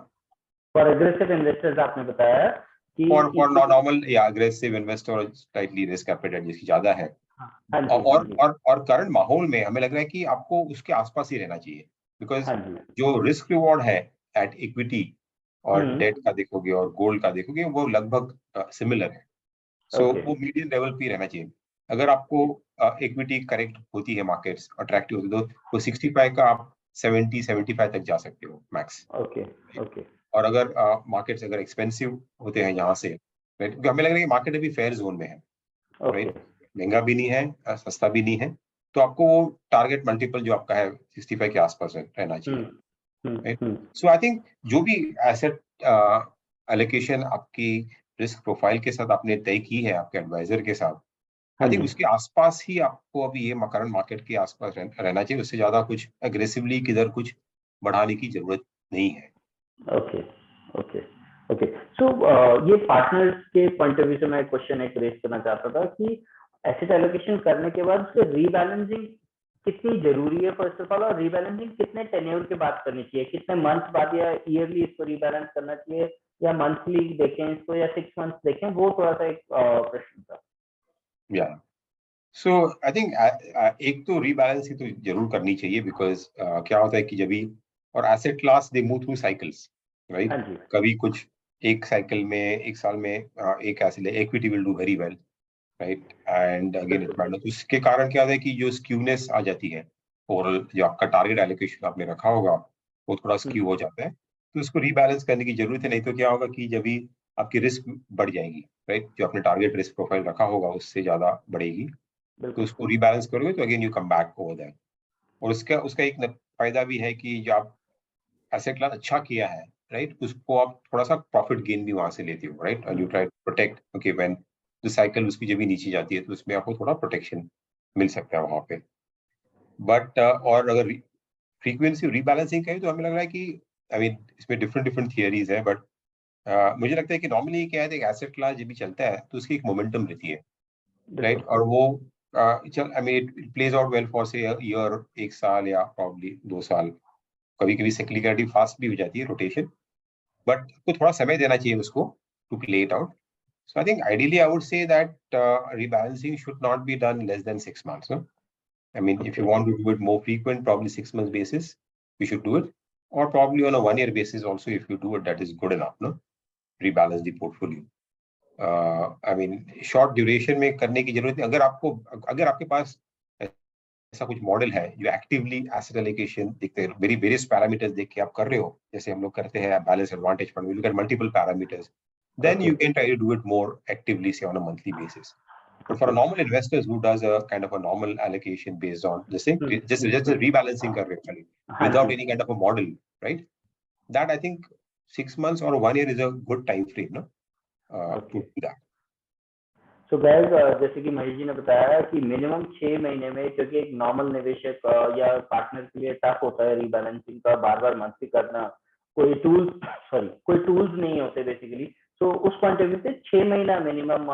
फॉर एग्रेसिव इन्वेस्टर्स आपने बताया कि फॉर इक्विटी। नॉर्मल या aggressive investor, slightly risk appetite जिसकी ज्यादा है, हाँ जी, हाँ जी, और करंट माहौल में हमें लग रहा है कि आपको उसके आसपास ही रहना चाहिए, बिकॉज हाँ जी। जो रिस्क रिवॉर्ड है एट इक्विटी और हम्म। डेट का देखोगे और गोल्ड का देखोगे, वो लगभग सिमिलर है। So okay. वो मीडियम लेवल पे रहना चाहिए। अगर आपको इक्विटी करेक्ट होती है, मार्केट्स अट्रैक्टिव होती है, तो वो 65 का आप 70-75 तक जा सकते हो मैक्स। ओके। ओके। और अगर मार्केट्स अगर एक्सपेंसिव होते हैं यहाँ से, right? क्योंकि हमें लग रहा है कि मार्केट अभी फेयर जोन में है, ओके। राइट, महंगा भी नहीं है, सस्ता भी नहीं है, तो आपको वो टारगेट मल्टीपल जो आपका है 65 के आसपास रहना चाहिए, right. Hmm. So I think जो भी एसेट एलोकेशन आपकी रिस्क प्रोफाइल के साथ आपने तय की है आपके एडवाइजर के साथ, हाँ आई थिंक जी। उसके आसपास ही आपको अभी ये करंट मार्केट के आसपास रहना चाहिए। उससे ज्यादा कुछ एग्रेसिवली किधर कुछ बढ़ाने की जरूरत नहीं है। ओके। ओके। ओके। सो ये पार्टनर्स के पॉइंट ऑफ व्यू से मैं क्वेश्चन एक रेज करना चाहता था कि एसेट एलोकेशन करने के बाद उसके रीबैलेंसिंग कितनी जरूरी है फर्स्ट ऑफ ऑल, और रीबैलेंसिंग कितने टेन्योर के बाद करनी चाहिए, कितने मंथ बाद या ईयरली इसको रीबैलेंस करना चाहिए, या मंथली देखें इसको या 6 मंथ्स देखें, वो थोड़ा सा एक प्रश्न था। या सो आई थिंक एक तो रीबैलेंसिंग तो जरूर करनी चाहिए, बिकॉज क्या होता है कि जब भी, और asset class they move through cycles, हाँ राइट। जी। कभी कुछ एक साइकिल में, एक साल में एक asset equity will do very well, right, and again it matter. तो इसके कारण क्या होता है कि जो स्क्यूनेस आ जाती है, ओवरऑल जो आपका टारगेट एलोकेशन आपने रखा होगा वो थोड़ा स्क्यू हो जाता है, तो इसको रीबैलेंस करने की जरूरत है। नहीं तो क्या होगा कि जब भी आपकी रिस्क बढ़ जाएगी, राइट, जो आपने टारगेट रिस्क प्रोफाइल रखा होगा उससे ज्यादा बढ़ेगी, तो बिल्कुल। उसको रीबैलेंस करोगे तो again you come back over that. और उसका उसका एक फायदा भी है कि जो आप एसेट क्लास अच्छा किया है, राइट, उसको आप थोड़ा सा प्रॉफिट गेन भी वहां से लेते हो, right, and you try to protect, okay, when the cycle उसकी जब भी नीचे जाती है तो उसमें आपको थोड़ा प्रोटेक्शन मिल सकता है वहां पे। बट और अगर फ्रीक्वेंसी रीबैलेंसिंग करें तो हमें लग रहा है कि, आई मीन, इसमें डिफरेंट डिफरेंट थियरीज है, बट मुझे लगता है कि नॉर्मली क्या है, एसेट क्लास जब भी चलता है तो उसकी एक मोमेंटम रहती है, बिल्कुल। राइट, और वो चल, I mean, it plays out well for से ईयर, एक साल या प्रॉब्ली 2 साल। कभी कभी साइक्लिकलिटी फास्ट भी हो जाती है, रोटेशन, बट आपको थोड़ा समय देना चाहिए उसको to play it out. So I think ideally I would say that rebalancing should not be done less than 6 months. No? I mean, if okay. you want to do it more frequent, probably 6 months basis, you should do it, or probably on a 1 year basis also. If you do it, that is good enough. No, rebalance the portfolio. I mean, short duration में करने की जरूरत है। अगर आपके पास ऐसा कुछ model है जो एक्टिवली एसेट एलोकेशन देखते हैं, वेरी वेरियस पैरामीटर्स देख के आप कर रहे हो, जैसे हम लोग करते हैं balance advantage fund, we look at multiple parameters, then okay. you can try to do it more actively, say on a monthly basis. But for okay. a normal investors who does a kind of a normal allocation based on the same, just a rebalancing कर रहे हैं खाली, हाँ without जी। any kind of a model, right? That I think 6 months or 1 year is a good time frame, no, okay. to do that. So gas, जैसे कि महेश जी ने बताया कि मिनिमम 6 महीने में, क्योंकि एक नॉर्मल निवेशक या पार्टनर के लिए टफ होता है रीबैलेंसिंग का बार बार मंथली करना, कोई टूल्स नहीं होते बेसिकली। तो उस पॉइंट ऑफ व्यू से 6 महीना मिनिमम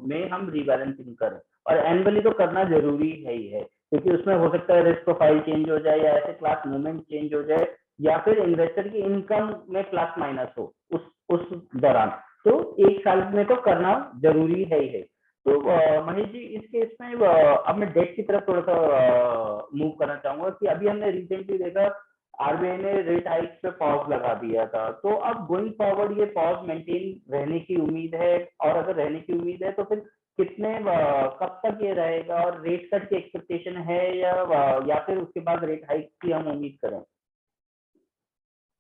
में हम रीबैलेंसिंग करें, और एनुअली तो करना जरूरी है ही है, क्योंकि उसमें हो सकता है रिस्क प्रोफाइल चेंज हो जाए, या ऐसे क्लास मूवमेंट चेंज हो जाए, या फिर इन्वेस्टर की इनकम में प्लस माइनस हो उस दौरान। तो 1 साल में तो करना जरूरी है ही है। तो महेश जी, इस केस में अब मैं डेट की तरफ थोड़ा सा मूव करना चाहूंगा कि अभी हमने रिसेंटली देखा आरबीआई ने रेट हाइक पे पॉज लगा दिया था, तो अब गोइंग फॉरवर्ड ये पॉज मेंटेन रहने की उम्मीद है, और अगर रहने की उम्मीद है तो फिर कितने कब तक ये रहेगा, और रेट कट की एक्सपेक्टेशन है या फिर उसके बाद रेट हाइक की हम उम्मीद करें?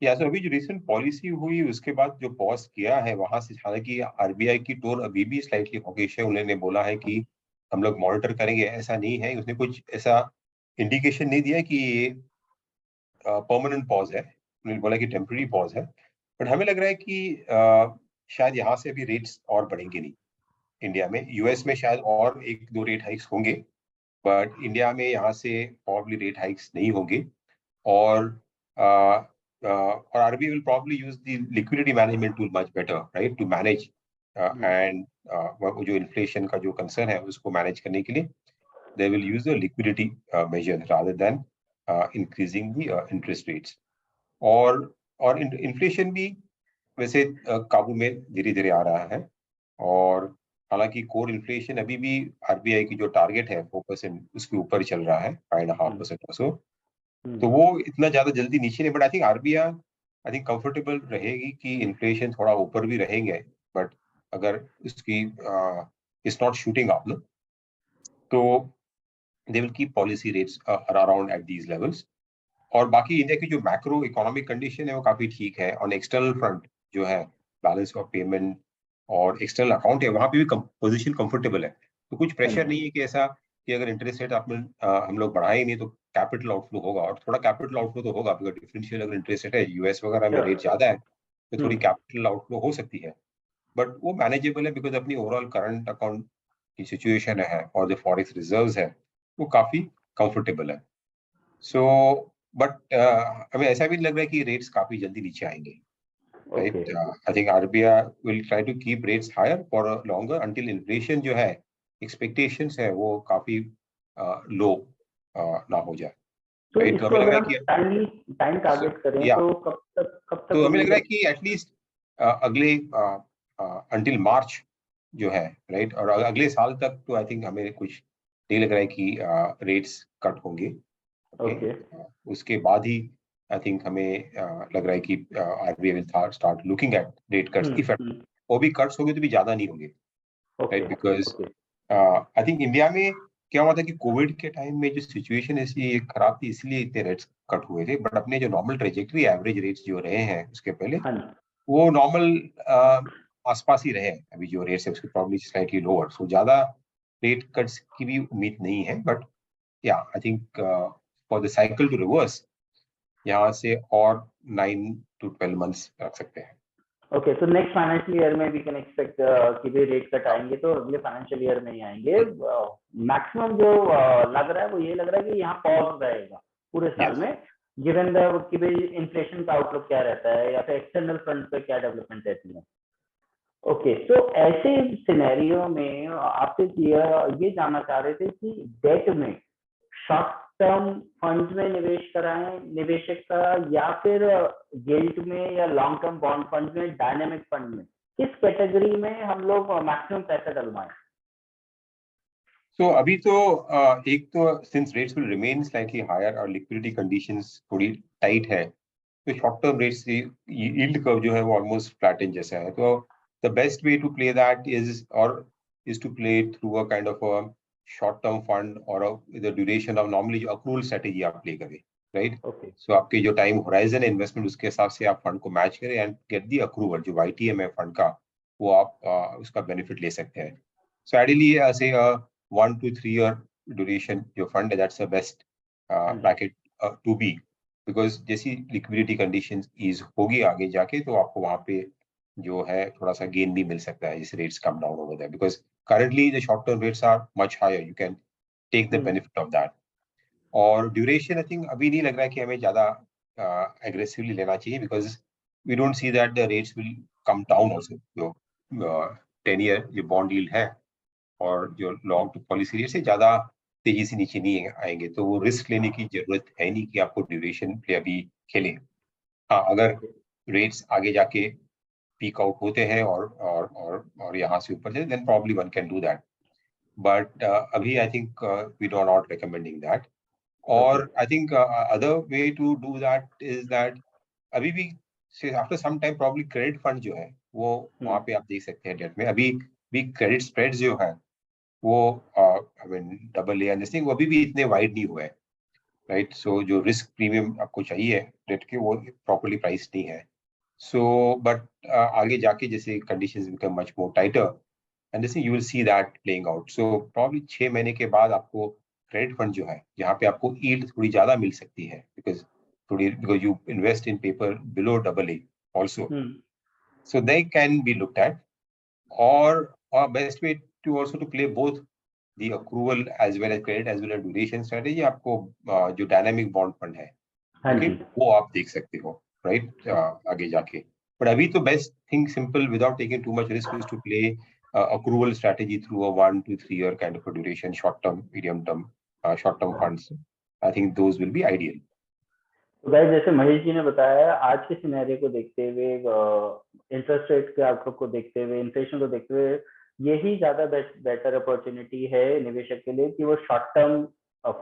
या तो अभी जो रिसेंट पॉलिसी हुई उसके बाद जो पॉज किया है वहां से, हालांकि आरबीआई की टोन अभी भी स्लाइटली हॉकिश है। उन्होंने बोला है कि हम लोग मॉनिटर करेंगे, ऐसा नहीं है, उसने कुछ ऐसा इंडिकेशन नहीं दिया कि ये परमानेंट पॉज है। उन्होंने बोला कि टेम्पररी पॉज है, बट हमें लग रहा है कि शायद यहाँ से अभी रेट्स और बढ़ेंगे नहीं इंडिया में। यूएस में शायद और एक दो रेट हाइक्स होंगे, बट इंडिया में यहाँ से प्रॉब्ली रेट हाइक्स नहीं होंगे। और RBI will probably use the liquidity management tool much better, right, to manage and जो इन्फ्लेशन का जो कंसर्न है उसको मैनेज करने के लिए they will use the liquidity measure rather than increasing the interest rates. और इन्फ्लेशन भी वैसे काबू में धीरे धीरे आ रहा है। और हालांकि कोर इन्फ्लेशन अभी भी आरबीआई की जो टारगेट है 4% उसके ऊपर चल रहा है, 5.5% और सो। तो वो इतना ज्यादा जल्दी नीचे नहीं, but I think RBI comfortable रहेगी कि इन्फ्लेशन थोड़ा ऊपर भी रहेंगे, बट अगर उसकी इज नॉट शूटिंग अप ना, तो they will keep policy rates around at these levels. और बाकी इंडिया की जो मैक्रो इकोनॉमिक कंडीशन है वो काफी ठीक है। ऑन एक्सटर्नल फ्रंट जो है, बैलेंस ऑफ पेमेंट और एक्सटर्नल अकाउंट है, वहां पे भी पोजीशन कंफर्टेबल है। तो कुछ प्रेशर नहीं है कि ऐसा कि अगर इंटरेस्ट रेट हम लोग बढ़ाए नहीं तो कैपिटल आउटफ्लो होगा। और थोड़ा कैपिटल आउटफ्लो तो होगा, बिकॉज डिफरेंशियल अगर इंटरेस्ट रेट है यूएस वगैरह में रेट ज्यादा है तो थोड़ी कैपिटल आउटफ्लो हो सकती है, बट वो मैनेजेबल है बिकॉज अपनी ओवरऑल करंट अकाउंट की सिचुएशन है और जो फॉरेक्स रिजर्व्स है वो काफी कंफर्टेबल है। सो बट हमें ऐसा भी लग रहा है कि रेट्स काफी जल्दी नीचे आएंगे, right. I think RBI will try to keep rates higher for longer until inflation जो है, एक्सपेक्टेशंस है वो काफी लो ना हो जाए, तो राइट। तो इसको हमें लग अगर रहा हम है कि टाइम टारगेट करें या तो कब तक तो हमें लग उम्मीद रहा है? है कि एटलीस्ट अगले अंटिल मार्च जो है, राइट, और अगले साल तक तो आई थिंक हमें कुछ नहीं लग रहा है कि रेट्स कट होंगे। ओके, उसके बाद ही आई थिंक हमें लग रहा है कि RBI will start looking at rate cuts if वो भी कट्स होंगे तो भी ज्यादा नहीं होंगे, right. Because I think India में क्या हुआ था कि कोविड के टाइम में जो सिचुएशन ऐसी खराब थी इसलिए इतने रेट्स कट हुए थे, बट अपने जो नॉर्मल ट्रेजेक्टरी एवरेज रेट्स जो रहे हैं उसके पहले वो नॉर्मल आसपास ही रहे। अभी जो रेट्स है उसकी प्रॉब्लम स्लाइटली लोअर, सो ज्यादा रेट कट्स की भी उम्मीद नहीं है। बट या I think for the cycle to reverse यहाँ से और 9 to 12 months रख सकते हैं। ओके, तो नेक्स्ट फाइनेंशियल ईयर में वी कैन एक्सपेक्ट कि भी रेट कट आएंगे तो अगले फाइनेंशियल ईयर में ही आएंगे। मैक्सिमम जो लग रहा है वो ये लग रहा है कि यहाँ पॉज रहेगा पूरे साल में, गिवन कि भाई इन्फ्लेशन का आउटलुक क्या रहता है या फिर एक्सटर्नल फ्रंट पे क्या डेवलपमेंट रहती है। ओके, तो ऐसे सिनेरियो में आपसे ये जानना चाह रहे थे कि डेट में शॉर्ट टर्म फंड में निवेश कराएं निवेशक का, या फिर गिल्ट में या लॉन्ग टर्म बॉन्ड फंड में, डायनेमिक फंड में, किस कैटेगरी में हम लोग मैक्सिमम पैसा डलवाएं? तो अभी तो एक तो since rates will remain slightly higher और लिक्विडिटी कंडीशंस थोड़ी टाइट है, तो short term rates yield curve जो है वो ऑलमोस्ट फ्लैटन जैसा है। तो the best way to play that is to play through a kind of a short term fund और द ड्यूरेशन ऑफ नॉर्मली जो अक्रूवल स्ट्रेटेजी आप प्ले करें, राइट। सो आपके जो टाइम होराइजन है इन्वेस्टमेंट उसके हिसाब से आप फंड को मैच करें एंड गेट दी अक्रूवल जो YTM है फंड का, वो आप उसका बेनिफिट ले सकते हैं। सो आइडियली ऐसे 1 to 3 year duration जो फंड है, that's the best bracket to be, because जैसी लिक्विडिटी कंडीशन ईज होगी आगे जाके तो आपको वहां पे जो है थोड़ा सा गेन भी मिल सकता है जिस rates come down over that, because currently the short term rates are much higher, you can take the benefit of that. और ड्यूरेशन आई थिंक अभी नहीं लग रहा है कि हमें ज्यादा एग्रेसिवली लेना चाहिए, because we don't see that the rates will come down also. जो 10 ईयर जो बॉन्ड यील्ड है और जो लॉन्ग टू पॉलिसी रेट से ज्यादा तेजी से नीचे नहीं आएंगे, तो वो रिस्क लेने की जरूरत है नहीं कि आपको ड्यूरेशन पे अभी खेले। हाँ, अगर रेट्स आगे जाके पीक आउट होते हैं और यहाँ से ऊपर जाए then probably one can do that, but अभी I think we do not recommending that. और I think other way to do that is that अभी भी after some time probably credit fund जो है वो वहाँ पे आप देख सकते हैं डेट में अभी भी क्रेडिट स्प्रेड्स जो है वो I mean double A understanding वो अभी भी इतने वाइड नहीं हुए हैं, राइट. सो जो रिस्क प्रीमियम आपको चाहिए डेट के वो प्रॉपर्ली प्राइस नहीं है. सो बट आगे जाके जैसे conditions become much more टाइटर and this you will see that playing out. So probably 6 महीने के बाद आपको क्रेडिट फंड जो है जहाँ पे आपको यील्ड थोड़ी ज्यादा मिल सकती है because you invest in paper below AA also. So they can be looked at, or best way to also to play both the accrual as well as credit as well as duration strategy. आपको जो dynamic bond fund है, okay, वो आप देख सकते हो, right, आगे जाके. But अभी तो best thing simple without taking too much risk is to play accrual strategy through a 1 to 3 year kind of a duration, short term, medium term, short term funds. I think those will be ideal. तो guys जैसे महेश जी ने बताया आज के scenario को देखते हुए interest rate के आउटलुक को देखते हुए इन्फ्लेशन को देखते हुए यही ज्यादा बेटर अपॉर्चुनिटी है निवेशक के लिए कि वो शॉर्ट टर्म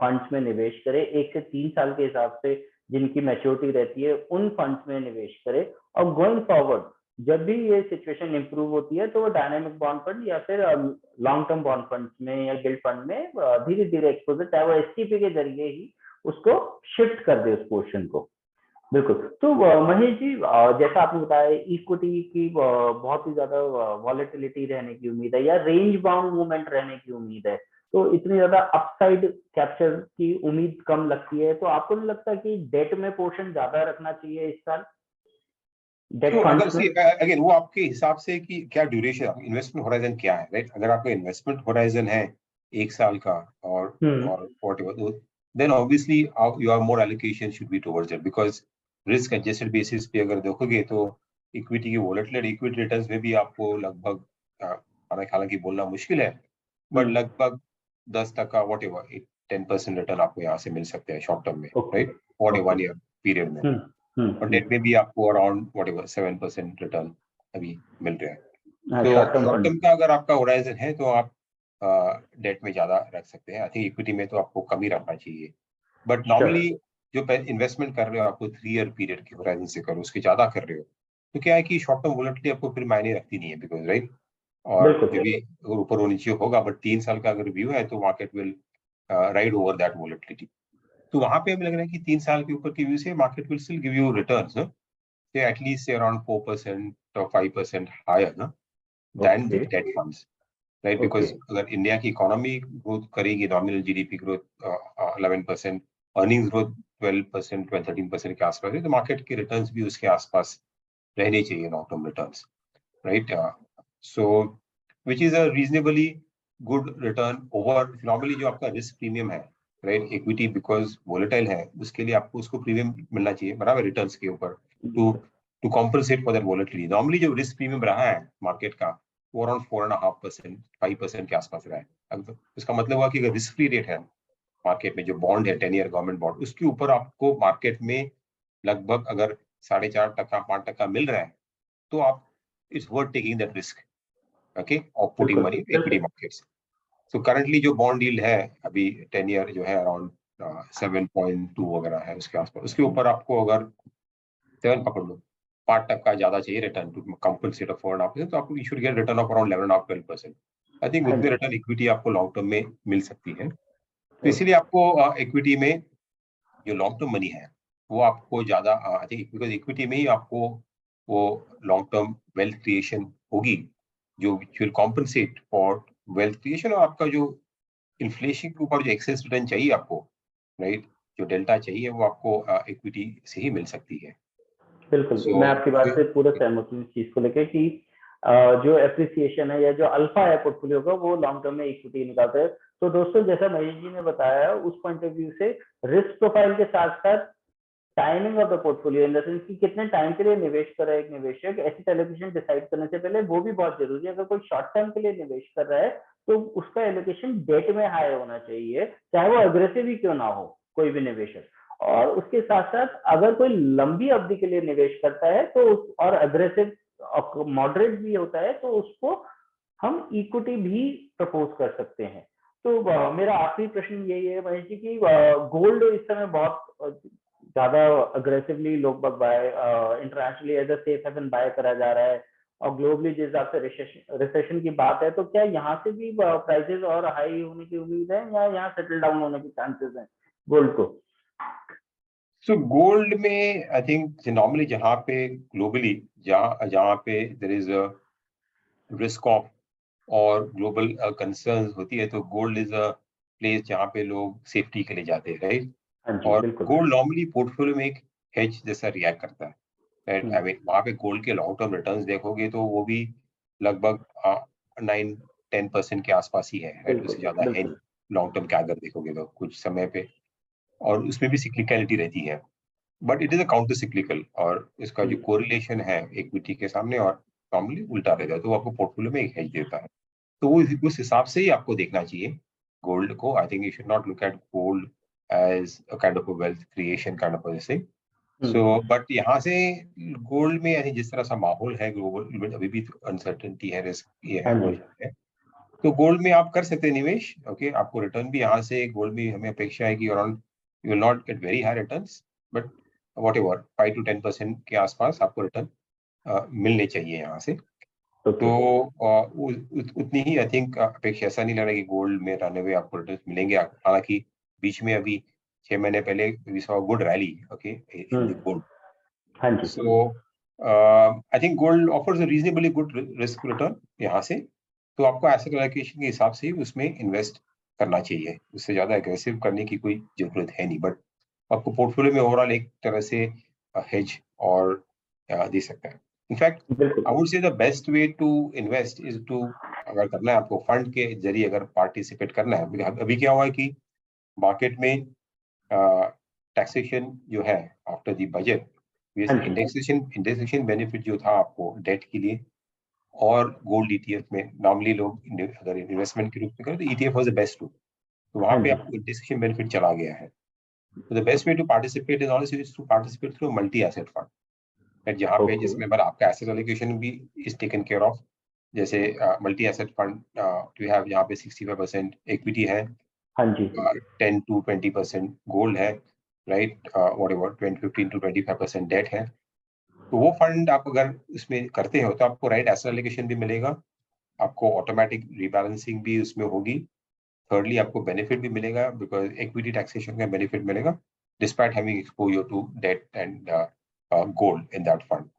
फंड्स में निवेश करे 1 से 3 साल के हिसाब से जिनकी मैच्योरिटी रहती है उन फंड्स में निवेश करे और गोइंग फॉरवर्ड जब भी ये सिचुएशन इंप्रूव होती है तो वो डायनामिक बॉन्ड फंड या फिर लॉन्ग टर्म बॉन्ड फंड्स में या गिल्ड फंड में धीरे धीरे एक्सपोजर चाहे वो एसटीपी के जरिए ही उसको शिफ्ट कर दे उस पोर्शन को. बिल्कुल. तो महेश जी जैसा आपने बताया इक्विटी की बहुत ही ज्यादा वॉलेटिलिटी रहने की उम्मीद है या रेंज बाउंड मूवमेंट रहने की उम्मीद है तो इतनी ज्यादा अपसाइड कैप्चर की उम्मीद कम लगती है तो आपको नहीं लगता कि डेट में पोर्शन ज्यादा रखना चाहिए इस साल डेट फंड्स में? अगेन वो आपके हिसाब से कि क्या ड्यूरेशन इन्वेस्टमेंट होराइजन क्या है, राइट. अगर आपका इन्वेस्टमेंट होराइजन है 1 साल का और whatever then obviously your more allocation should be towards it because risk adjusted basis पे अगर देखोगे तो इक्विटी की वोलेटिलिटी इक्विटी रिटर्न्स में भी आपको लगभग हालांकि बोलना मुश्किल है बट लगभग 10% व्हाटएवर 10% रिटर्न आपको यहाँ से मिल सकते हैं शॉर्ट टर्म में, राइट, फॉर 1 ईयर पीरियड में. और डेट में भी आपको अराउंड व्हाटएवर 7% रिटर्न अभी मिल रहा है. तो शॉर्ट टर्म का अगर आपका होराइजन है तो आप डेट में ज्यादा रख सकते हैं. आई थिंक इक्विटी में तो आपको कम ही रखना चाहिए. बट नॉर्मली जो इन्वेस्टमेंट कर रहे हो आपको 3 ईयर पीरियड के होराइजन से करो उसके ज्यादा कर रहे हो तो क्या है कि शॉर्ट टर्म वोलेटिलिटी आपको फिर मायने रखती नहीं है बिकॉज राइट और जो भी ऊपर और नीचे होगा बट 3 साल का अगर व्यू है तो market will ride over that volatility. तो वहां पे हमें लग रहा है कि 3 साल के ऊपर की व्यू से market will still give you returns at least around 4% or 5% higher than the debt funds, right. Because अगर इंडिया की इकोनॉमी ग्रोथ करेगी nominal GDP growth 11%, earnings growth 12%, 13% के आसपास है तो मार्केट के रिटर्न्स भी उसके आसपास रहने चाहिए long term returns, right. So which is a reasonably good return over normally जो आपका रिस्क प्रीमियम है, राइट. इक्विटी बिकॉज वोलेटाइल है उसके लिए आपको उसको प्रीमियम मिलना चाहिए बराबर रिटर्न्स के ऊपर to compensate for that volatility. Normally जो रिस्क प्रीमियम रहा है मार्केट का वो अराउंड 4.5%, 5% के आसपास रहा है. अब इसका मतलब हुआ कि अगर रिस्क फ्री रेट है मार्केट में जो बॉन्ड है 10 ईयर गवर्नमेंट बॉन्ड उसके ऊपर आपको मार्केट में लगभग अगर 4.5%, 5% मिल रहा है तो आप it's worth taking that risk, okay, of putting money in equity markets. So currently जो बॉन्ड यील्ड है अभी 10 ईयर जो है अराउंड 7.2 वगैरह है उसके आसपास. उसके ऊपर आपको अगर 7 पकड़ लो 5% ज्यादा चाहिए रिटर्न टू कंपनसेट ऑफ 4.5% तो आपको you should get return of around 11.5-12%. I think उतने रिटर्न इक्विटी आपको लॉन्ग टर्म में मिल सकती है. तो इसीलिए आपको इक्विटी में जो लॉन्ग टर्म मनी है वो आपको ज्यादा आई थिंक बिकॉज इक्विटी में ही आपको वो लॉन्ग टर्म वेल्थ क्रिएशन होगी जो will compensate for wealth creation और आपका जो इन्फ्लेशन के ऊपर जो एक्सेस रिटर्न चाहिए आपको, राइट, जो डेल्टा चाहिए वो आपको इक्विटी से ही मिल सकती है. बिल्कुल मैं आपकी बात से पूरा सहमत हूँ इस चीज को लेकर कि जो एप्रिसिएशन है या जो अल्फा है पोर्टफोलियो का वो लॉन्ग टर्म में इक्विटी निकालता है. तो दोस्तों जैसा महेश जी ने बताया उस पॉइंट ऑफ व्यू से रिस्क प्रोफाइल के साथ साथ timing of the portfolio in the sense कि कितने टाइम के लिए निवेश कर रहा है एक निवेशक एसेट एलोकेशन डिसाइड करने से पहले वो भी बहुत जरूरी है. अगर कोई शॉर्ट टर्म के लिए निवेश कर रहा है तो उसका एलोकेशन डेट में हाई होना चाहिए चाहे वो अग्रेसिव ही क्यों ना हो कोई भी निवेशक. और उसके साथ साथ अगर कोई लंबी अवधि के लिए निवेश करता है तो और अग्रेसिव मॉडरेट भी होता है तो उसको हम इक्विटी भी प्रपोज कर सकते हैं. तो मेरा आखिरी प्रश्न यही है महेश जी कि गोल्ड इस समय बहुत ज्यादा अग्रेसिवली लोग बाग buy internationally as a safe haven buy करा जा रहा है, और ग्लोबली जिस हिसाब से रिसेशन की बात है, तो क्या यहाँ से भी प्राइसेस और हाई होने की उम्मीद है, या यहाँ सेटल डाउन होने के चांसेस हैं गोल्ड को? सो गोल्ड में आई थिंक नॉर्मली जहाँ पे ग्लोबली जहाँ पे there is a risk off और ग्लोबल कंसर्न्स होती है, तो गोल्ड इज अ प्लेस जहाँ पे लोग सेफ्टी के लिए जाते हैं, राइट? हाँ जी, और बिल्कुल। गोल्ड नॉर्मली पोर्टफोलियो में एक हेज जैसा रिएक्ट करता है, राइट? आई मीन वहाँ पे गोल्ड के लॉन्ग टर्म रिटर्न्स देखोगे तो वो भी लगभग 9-10% के आसपास ही है, राइट? उससे बिल्कुल ज्यादा है नहीं बिल्कुल। लॉन्ग टर्म के अगर देखोगे तो कुछ समय पे, और उसमें भी सिक्लिकलिटी रहती है, but it is a counter cyclical, और इसका जो कोरिलेशन है इक्विटी के सामने और नॉर्मली उल्टा रहता है, तो वो आपको पोर्टफोलियो में एक हेज देता है। तो वो उस हिसाब से ही आपको देखना चाहिए गोल्ड को। I think you should not look at gold as a kind of a wealth creation kind of a thing. So but यहाँ से गोल्ड में यानी जिस तरह सा माहौल है ग्लोबल में, अभी भी अनसर्टेनिटी है, रिस्क ये है, हाँ वो जी। है, तो गोल्ड में आप कर सकते हैं निवेश। ओके, आपको रिटर्न भी यहाँ से गोल्ड में हमें अपेक्षा है कि around you will not get very high returns, but what ever 5-10% के आसपास आपको रिटर्न मिलने चाहिए यहाँ से। तो ओके। उतनी ही आई थिंक अपेक्षा, ऐसा नहीं लग रहा कि गोल्ड में रहने हुए आपको रिटर्न मिलेंगे। हालांकि बीच में अभी 6 महीने पहले we saw good rally, okay, in the gold. हाँ जी। So I think gold offers a reasonably good risk return यहाँ से, तो आपको एसेट एलोकेशन के हिसाब से ही उसमें इन्वेस्ट करना चाहिए, उससे ज्यादा एग्रेसिव करने की कोई जरूरत है नहीं, बट आपको पोर्टफोलियो में ओवरऑल एक तरह से हेज और दे सकता है। इनफैक्ट बिल्कुल। I would say the best way to invest is to, अगर करना है आपको फंड के जरिए अगर पार्टिसिपेट करना है, अभी क्या हुआ है कि मार्केट में टैक्सेशन जो है आफ्टर द बजट, हाँ जी। इंडेक्सेशन बेनिफिट जो था आपको डेट के लिए और गोल्ड ईटीएफ में, नॉर्मली लोग अगर इन्वेस्टमेंट के रूप में करें तो ETF was the best route, तो वहां हाँ पे जी। आपको इंडेक्सेशन बेनिफिट चला गया है। तो the best way to participate is also to participate through multi asset fund, जहाँ पे ओके। जिसमें अगर आपका एसेट एलोकेशन भी इज टेकन केयर ऑफ, जैसे multi asset fund to have, यहाँ पे 65% इक्विटी है, हाँ जी। 10-20% गोल्ड है, राइट, वॉट एवर 15-25% डेट है। तो वो फंड आप अगर उसमें करते हो तो आपको राइट एसेट एलोकेशन भी मिलेगा, आपको ऑटोमेटिक रिबैलेंसिंग भी उसमें होगी, थर्डली आपको बेनिफिट भी मिलेगा बिकॉज इक्विटी टैक्सेशन का बेनिफिट मिलेगा despite having exposure to debt and gold in that fund.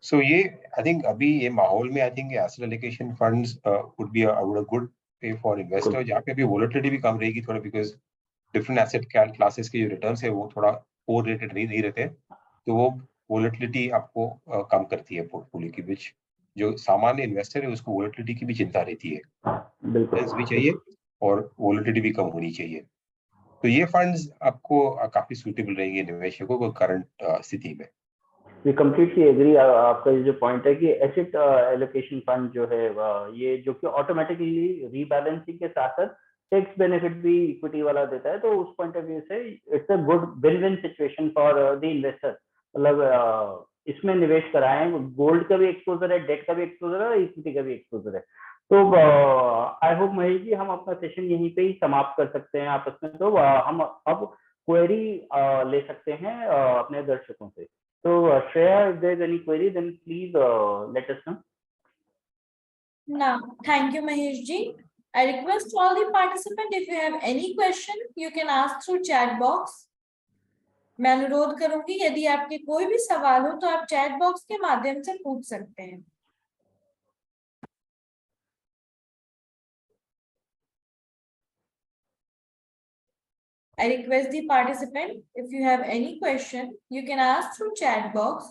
So ये आई थिंक अभी ये माहौल में I think asset allocation funds would be a good way for investor, जहाँ पे अभी वोलेटिलिटी भी कम रहेगी थोड़ा, बिकॉज डिफरेंट एसेट क्लासेस के जो रिटर्न्स है वो थोड़ा ओवर रेटेड नहीं रहते, तो वो वोलेटिलिटी आपको कम करती है पोर्टफोलियो की, विच जो सामान्य इन्वेस्टर है उसको वोलेटिलिटी की भी चिंता रहती है, रिटर्न्स भी बिल्कुल। चाहिए और वोलेटिलिटी भी कम होनी चाहिए। तो ये फंड्स आपको काफी सूटेबल रहेंगे निवेशकों को करंट स्थिति में। ये कम्प्लीटली एग्री। आपका ये जो पॉइंट है कि एसेट एलोकेशन फंड जो है ये जो कि ऑटोमेटिकली रीबैलेंसिंग के साथ साथ टैक्स बेनिफिट भी इक्विटी वाला देता है, तो उस पॉइंट ऑफ व्यू से it's a good win win situation for the investor. मतलब इसमें निवेश कराएं, गोल्ड का भी एक्सपोजर है, डेट का भी एक्सपोजर है, इक्विटी का भी एक्सपोजर है। तो आई होप महेश जी हम अपना सेशन यहीं पे ही समाप्त कर सकते हैं आपस में। तो हम अब क्वेरी ले सकते हैं अपने दर्शकों से। So, Shreya, if there's any query, then please let us know. Now, thank you, Mahesh ji. I request all the participants, if you have any question, you can ask through chat box. मैं अनुरोध करूंगी यदि आपके कोई भी सवाल हो तो आप चैट बॉक्स के माध्यम से पूछ सकते हैं। I request the participant, if you have any question, you can ask through chat box.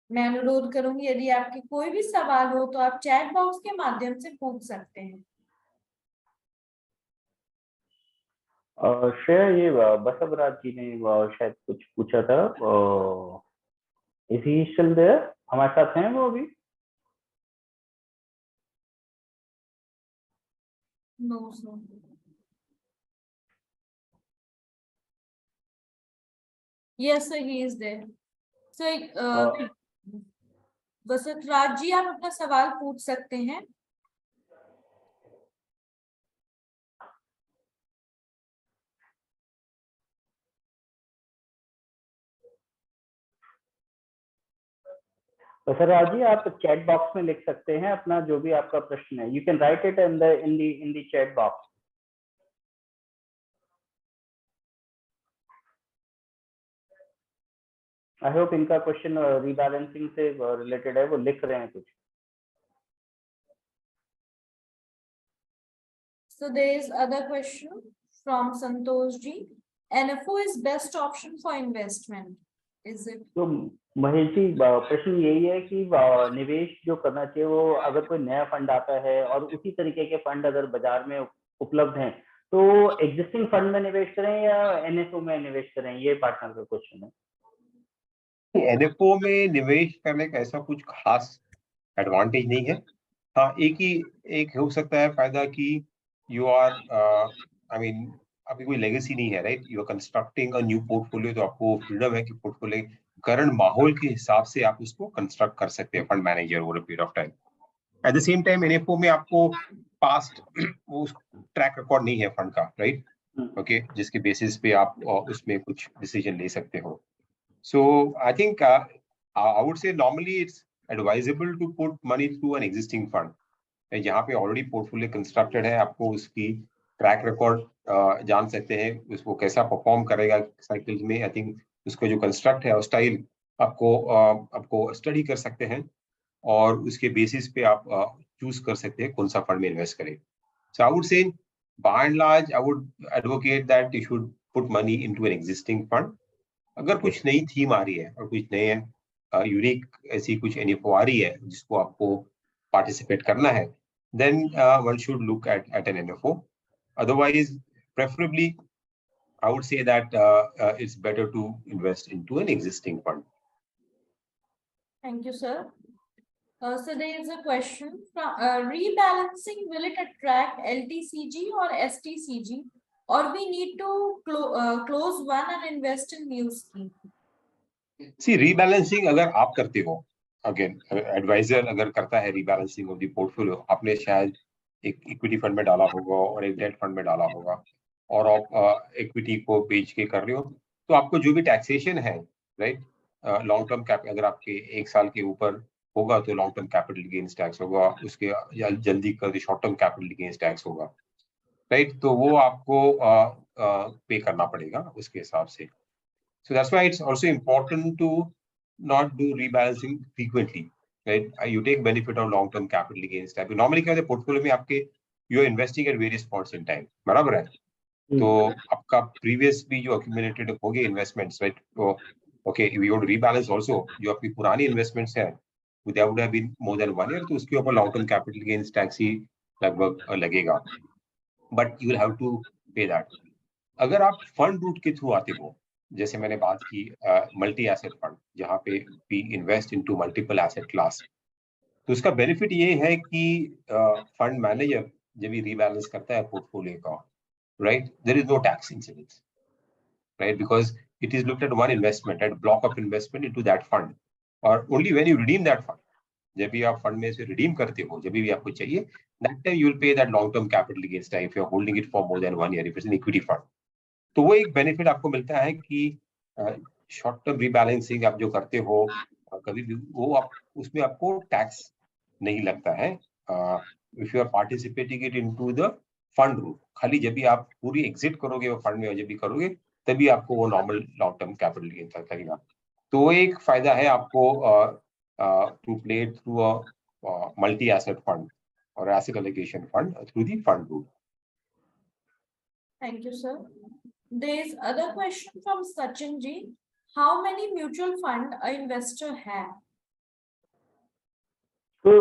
मैं अनुरोध करूंगी यदि आपके कोई भी सवाल हो तो आप चैट बॉक्स के माध्यम से पूछ सकते हैं। श्रेया, ये बसवराज जी ने शायद कुछ पूछा था। Is he still there? हमारे साथ हैं वो अभी? No, sir. Yes, sir, he is there. So, Vasundhara जी, आप अपना सवाल पूछ सकते हैं। वसुंधरा जी, आप चैट बॉक्स में लिख सकते हैं अपना जो भी आपका प्रश्न है। You can write it in the chat box. I hope इनका क्वेश्चन रीबैलेंसिंग से रिलेटेड है, वो लिख रहे हैं कुछ। So there is other question from Santosh ji. NFO is best option for investment, is it? तो महेश जी, प्रश्न यही है कि निवेश जो करना चाहिए वो अगर कोई नया फंड आता है और उसी तरीके के फंड अगर बाजार में उपलब्ध हैं तो एग्जिस्टिंग फंड में निवेश करें या एनएफओ में निवेश करें, ये पार्टनर का क्वेश्चन है। एनएफओ में निवेश करने का ऐसा कुछ खास एडवांटेज नहीं है। हाँ, एक हो सकता है फायदा कि यू आर आई मीन अभी कोई लेगेसी नहीं है, right? You are constructing a new portfolio, तो आपको फ्रीडम है कि पोर्टफोलियो करंट माहौल के हिसाब से आप उसको कंस्ट्रक्ट कर सकते हैं, fund manager over a period of time. At the same time NFO में आपको पास्ट वो ट्रैक रिकॉर्ड नहीं है फंड का, राइट? ओके, जिसके बेसिस पे आप उसमें कुछ डिसीजन ले सकते हो। So I think I would say normally it's advisable to put money through an existing fund. जहाँ पे ऑलरेडी पोर्टफोलियो कंस्ट्रक्टेड है, आपको उसकी ट्रैक रिकॉर्ड जान सकते हैं, उसको कैसा परफॉर्म करेगा साइकिल्स में। आई थिंक उसको जो कंस्ट्रक्ट है स्टाइल आपको स्टडी कर सकते हैं और उसके बेसिस पे आप चूज कर सकते हैं कौन सा फंड में इन्वेस्ट करें। So I would say by and large I would advocate that you should put money into an existing fund. अगर कुछ नई थीम आ रही है और कुछ नए यूनिक ऐसी कुछ एनएफओ आ रही है जिसको आपको पार्टिसिपेट करना है, then one should look at an NFO. Otherwise, preferably, I would say that it's better to invest into an existing fund. Thank you, sir. So there is a question from rebalancing. Will it attract LTCG or STCG, or we need to close one and invest in new scheme? See, rebalancing अगर आप करते हो, again adviser अगर करता है rebalancing of the portfolio, आपने शायद एक इक्विटी फंड में डाला होगा और एक डेट फंड में डाला होगा और आप इक्विटी को बेच के कर रहे हो, तो आपको जो भी टैक्सेशन है, राइट, लॉन्ग टर्म कैप अगर आपके 1 साल के ऊपर होगा तो long term capital gains tax होगा, उसके जल्दी कर short term capital gains tax होगा, राइट? तो वो आपको पे करना पड़ेगा उसके हिसाब से। So that's why it's also important to not do rebalancing frequently, right? You take benefit of long-term capital gains type. Normally क्या होता है portfolio में आपके you are investing at various points in time, बराबर है? तो आपका previous भी जो accumulated हो गए investments, right? तो okay, if you want to rebalance also, जो आपकी पुरानी investments है, that would have been more than 1 year, तो उसके ऊपर long-term capital gains tax ही लगभग लगेगा. But you will have to pay that. अगर आप फंड रूट के थ्रू आते हो, जैसे मैंने बात की मल्टी एसेट फंड, जहाँ पे we invest into multiple asset class, तो उसका बेनिफिट ये है कि फंड मैनेजर जब भी रीबैलेंस करता है पोर्टफोलियो का, right, there is no tax incidence, right, because it is looked at one investment, at block of investment into that fund, और only when you redeem that fund, जब भी आप fund में से रिडीम करते हो, जब भी आपको चाहिए, that time you will pay that long term capital gains tax if you are holding it for more than 1 year, if it's an equity fund. तो वो एक बेनिफिट आपको मिलता है कि शॉर्ट टर्म रीबैलेंसिंग आप जो करते हो कभी भी वो आप उसमें आपको टैक्स नहीं लगता है if you are participating it into the fund route. खाली जब भी आप पूरी एग्जिट करोगे वो फंड में, जब भी करोगे तभी आपको वो normal long term capital gain लगेगा। तो वो एक फायदा है आपको to play through a multi asset fund और asset allocation fund through the fund route. Thank you, sir. There is other question from Sachin ji. How many mutual fund a investor have? तो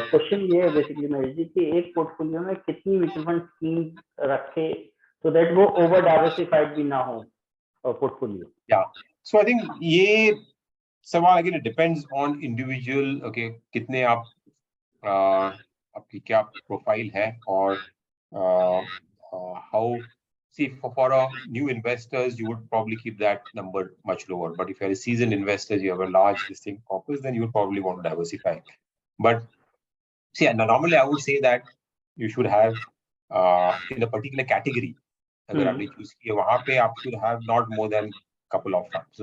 question ये है basically Mahesh ji कि एक portfolio में कितनी mutual fund scheme रखे so that वो over diversified भी ना हो पोर्टफोलियो। या सो आई थिंक ये सवाल again depends on individual, okay, कितने आप आपकी क्या प्रोफाइल है और how see for a new investors, you would probably keep that number much lower. But if you're a seasoned investors, you have a large listing corpus, then you would probably want to diversify. But see, normally I would say that you should have in a particular category, अगर आपने choose किया वहाँ पे आप should have not more than couple of funds,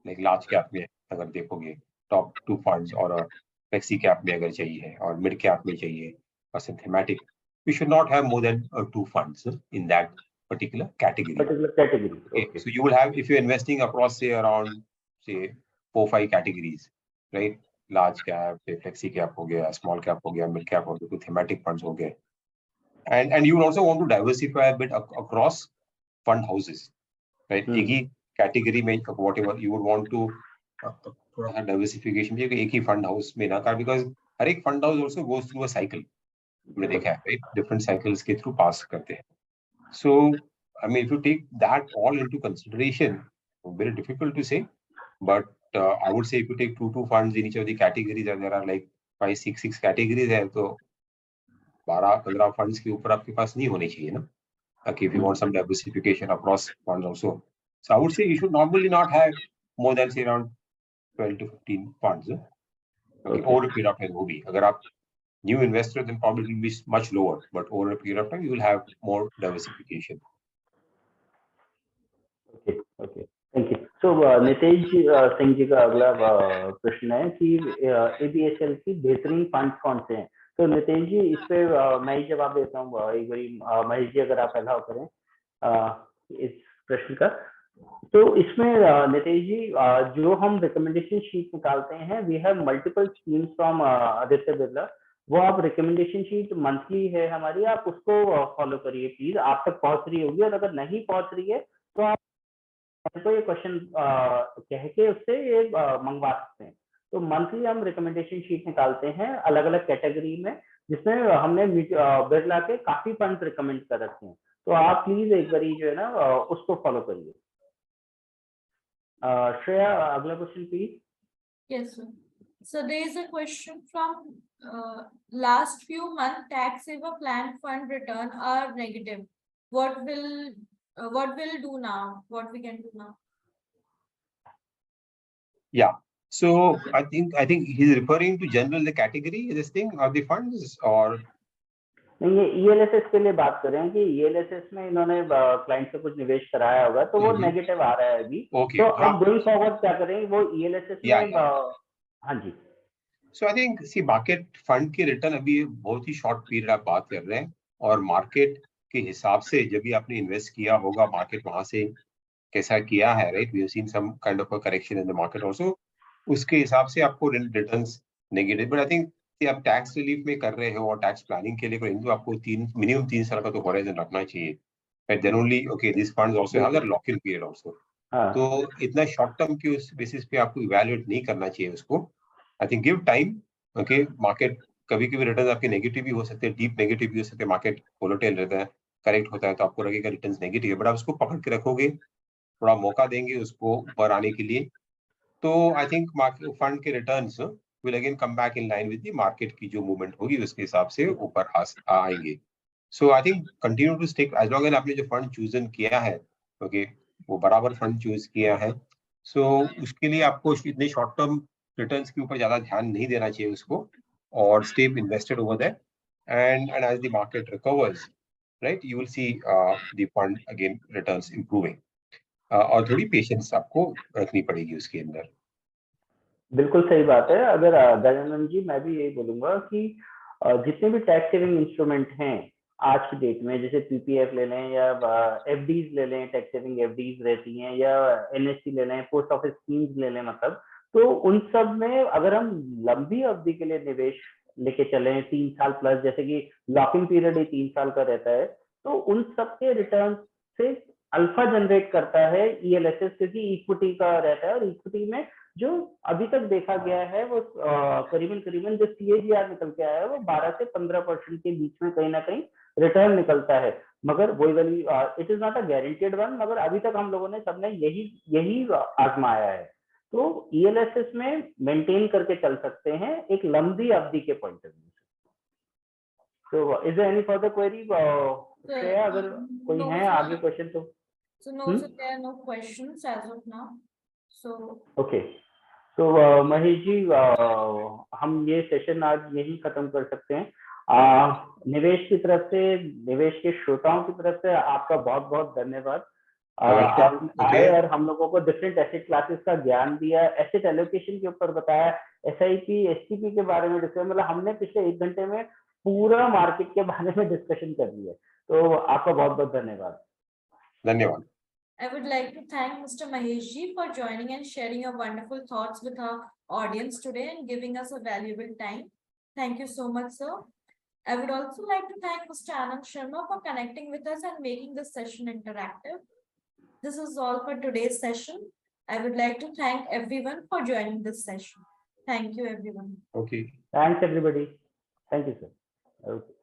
like large cap में अगर देखोगे top 2 funds और flexi cap में अगर चाहिए और mid cap में चाहिए और thematic, you should not have more than 2 funds in that particular category. Okay. So you will have, if you're investing across say around say 4-5 categories, right? Large cap, flexi cap हो गया, small cap हो गया, mid cap हो गया, thematic funds हो गए. And you will also want to diversify a bit across fund houses, right? एक ही category में whatever you would want to थोड़ा सा diversification भी एक ही fund house में ना, because हर एक fund house also goes through a cycle. हमने देखा है, right? Different cycles के through pass करते हैं. So I mean, if you take that all into consideration, very difficult to say, but I would say if you take 2 funds in each of the categories, and there are like 5-6 categories है, तो 12-15 funds के ऊपर आपके पास नहीं होने चाहिए ना? Okay, if you want some diversification across funds also. So I would say you should normally not have more than say around 12 to 15 funds. Okay, over a period of time will be. अगर आप new investor, then probably will be much lower, but over a period of time you will have more diversification. Okay, thank you. So Nitesh Singh ji का अगला प्रश्न है कि ABSL की बेहतरीन fund कौन से हैं? तो नितेश जी इस पे मैं ही जवाब देता हूँ एक बारी। महेश जी अगर आप अलाउ करें इस प्रश्न का। तो इसमें नितेश जी जो हम रिकमेंडेशन शीट निकालते हैं, we have multiple schemes from Aditya Birla. वो आप रिकमेंडेशन शीट मंथली है हमारी, आप उसको फॉलो करिए प्लीज, आप तक पहुंच रही होगी। और अगर नहीं पहुंच रही है तो आप तो ये क्वेश्चन कह के उससे ये मंगवा सकते हैं। तो मंथली हम रिकमेंडेशन शीट निकालते हैं अलग अलग कैटेगरी में, जिसमें हमने बिरला के काफी फंड रिकमेंड कर रखे हैं। तो आप प्लीज एक बारी जो है ना उसको फॉलो करिए। Shreya, अगला question please. Yes, sir. So there is a question from last few months tax saver plan fund return are negative. What will do now? What we can do now? Yeah. So I think he's referring to general the category, this thing, or the funds, or नहीं, ये ELSS के लिए बात कर रहे हैं कि ELSS में इन्होंने क्लाइंट से कुछ निवेश कराया होगा तो वो नेगेटिव आ रहा है अभी। तो अब गोइंग फॉरवर्ड क्या करें वो ELSS में? हाँ जी। So I think see market fund के रिटर्न अभी बहुत ही शॉर्ट पीरियड आप बात कर रहे हैं, और मार्केट के हिसाब से जब भी आपने इन्वेस्ट किया होगा मार्केट वहां से कैसा किया है, right? We have seen some kind of a correction in the market also, उसके हिसाब से आपको returns negative. But I think कि आप टैक्स रिलीफ में कर रहे हो और टैक्स प्लानिंग के लिए करेंगे तो आपको मिनिमम 3 साल का तो होराइजन रखना चाहिए, and then only okay this funds also have a lock in period also. तो इतना शॉर्ट टर्म के उस बेसिस पे आपको इवैल्यूएट नहीं करना चाहिए उसको। I think give time. Okay, market कभी-कभी रिटर्न्स आपके नेगेटिव भी हो सकते हैं, डीप नेगेटिव भी हो सकते हैं, मार्केट वोलेटाइल रहता है, करेक्ट होता है तो आपको लगेगा रिटर्न्स नेगेटिव है, बट आप उसको पकड़ के रखोगे, थोड़ा मौका देंगे उसको ऊपर आने के लिए, तो आई थिंक मार्केट फंड के returns will again come back in line with the market की जो मूवमेंट होगी उसके हिसाब से ऊपर आएंगे। So I think continue to stick as long as आपने जो फंड चूजन किया है, ओके, वो बराबर फंड चूज किया है, सो उसके लिए आपको इतने शॉर्ट टर्म रिटर्न्स के ऊपर ज्यादा ध्यान नहीं देना चाहिए उसको, और stay invested over that, and as the market recovers, right, you will see the fund again returns improving, और थोड़ी पेशेंस आपको रखनी पड़ेगी उसके अंदर। बिल्कुल सही बात है। अगर दयानंद जी मैं भी यही बोलूंगा कि जितने भी टैक्स सेविंग इंस्ट्रूमेंट हैं आज की डेट में, जैसे पीपीएफ ले लें या एफडीज ले लें, टैक्स सेविंग एफडीज रहती हैं, या एनएससी ले लें, पोस्ट ऑफिस स्कीम्स ले लें, मतलब तो उन सब में अगर हम लंबी अवधि के लिए निवेश लेके चलें 3 साल प्लस, जैसे कि लॉकिंग पीरियड ही 3 साल का रहता है, तो उन सब के रिटर्न से अल्फा जनरेट करता है ELSS, क्योंकि इक्विटी का रहता है, और इक्विटी में जो अभी तक देखा गया है वो करीबन जो CAGR निकल के आया है वो 12 से 15% के बीच में कहीं ना कहीं रिटर्न निकलता है। मगर वही वाली it is not a guaranteed one, मगर अभी तक हम लोगों ने सबने यही आजमाया है। तो ELSS में मेंटेन करके चल सकते हैं एक लंबी अवधि के पॉइंट ऑफ व्यू से। So is there any further query? Shreya, अगर कोई no, है sir. आगे क्वेश्चन तो So no, sir, there are no questions as of now. So okay. तो महेश जी, हम ये सेशन आज यही खत्म कर सकते हैं। निवेश की तरफ से, निवेश के श्रोताओं की तरफ से आपका बहुत बहुत धन्यवाद। आप आए और हम लोगों को डिफरेंट एसेट क्लासेस का ज्ञान दिया, एसेट एलोकेशन के ऊपर बताया, एसआईपी एसटीपी के बारे में डिस्कस, मतलब हमने पिछले 1 घंटे में पूरा मार्केट के बारे में डिस्कशन कर लिया। तो आपका बहुत बहुत धन्यवाद। धन्यवाद। I would like to thank Mr. Mahesh ji for joining and sharing your wonderful thoughts with our audience today and giving us a valuable time. Thank you so much, sir. I would also like to thank Mr. Anand Sharma for connecting with us and making this session interactive. This is all for today's session. I would like to thank everyone for joining this session. Thank you, everyone. Okay. Thanks everybody. Thank you, sir. Okay.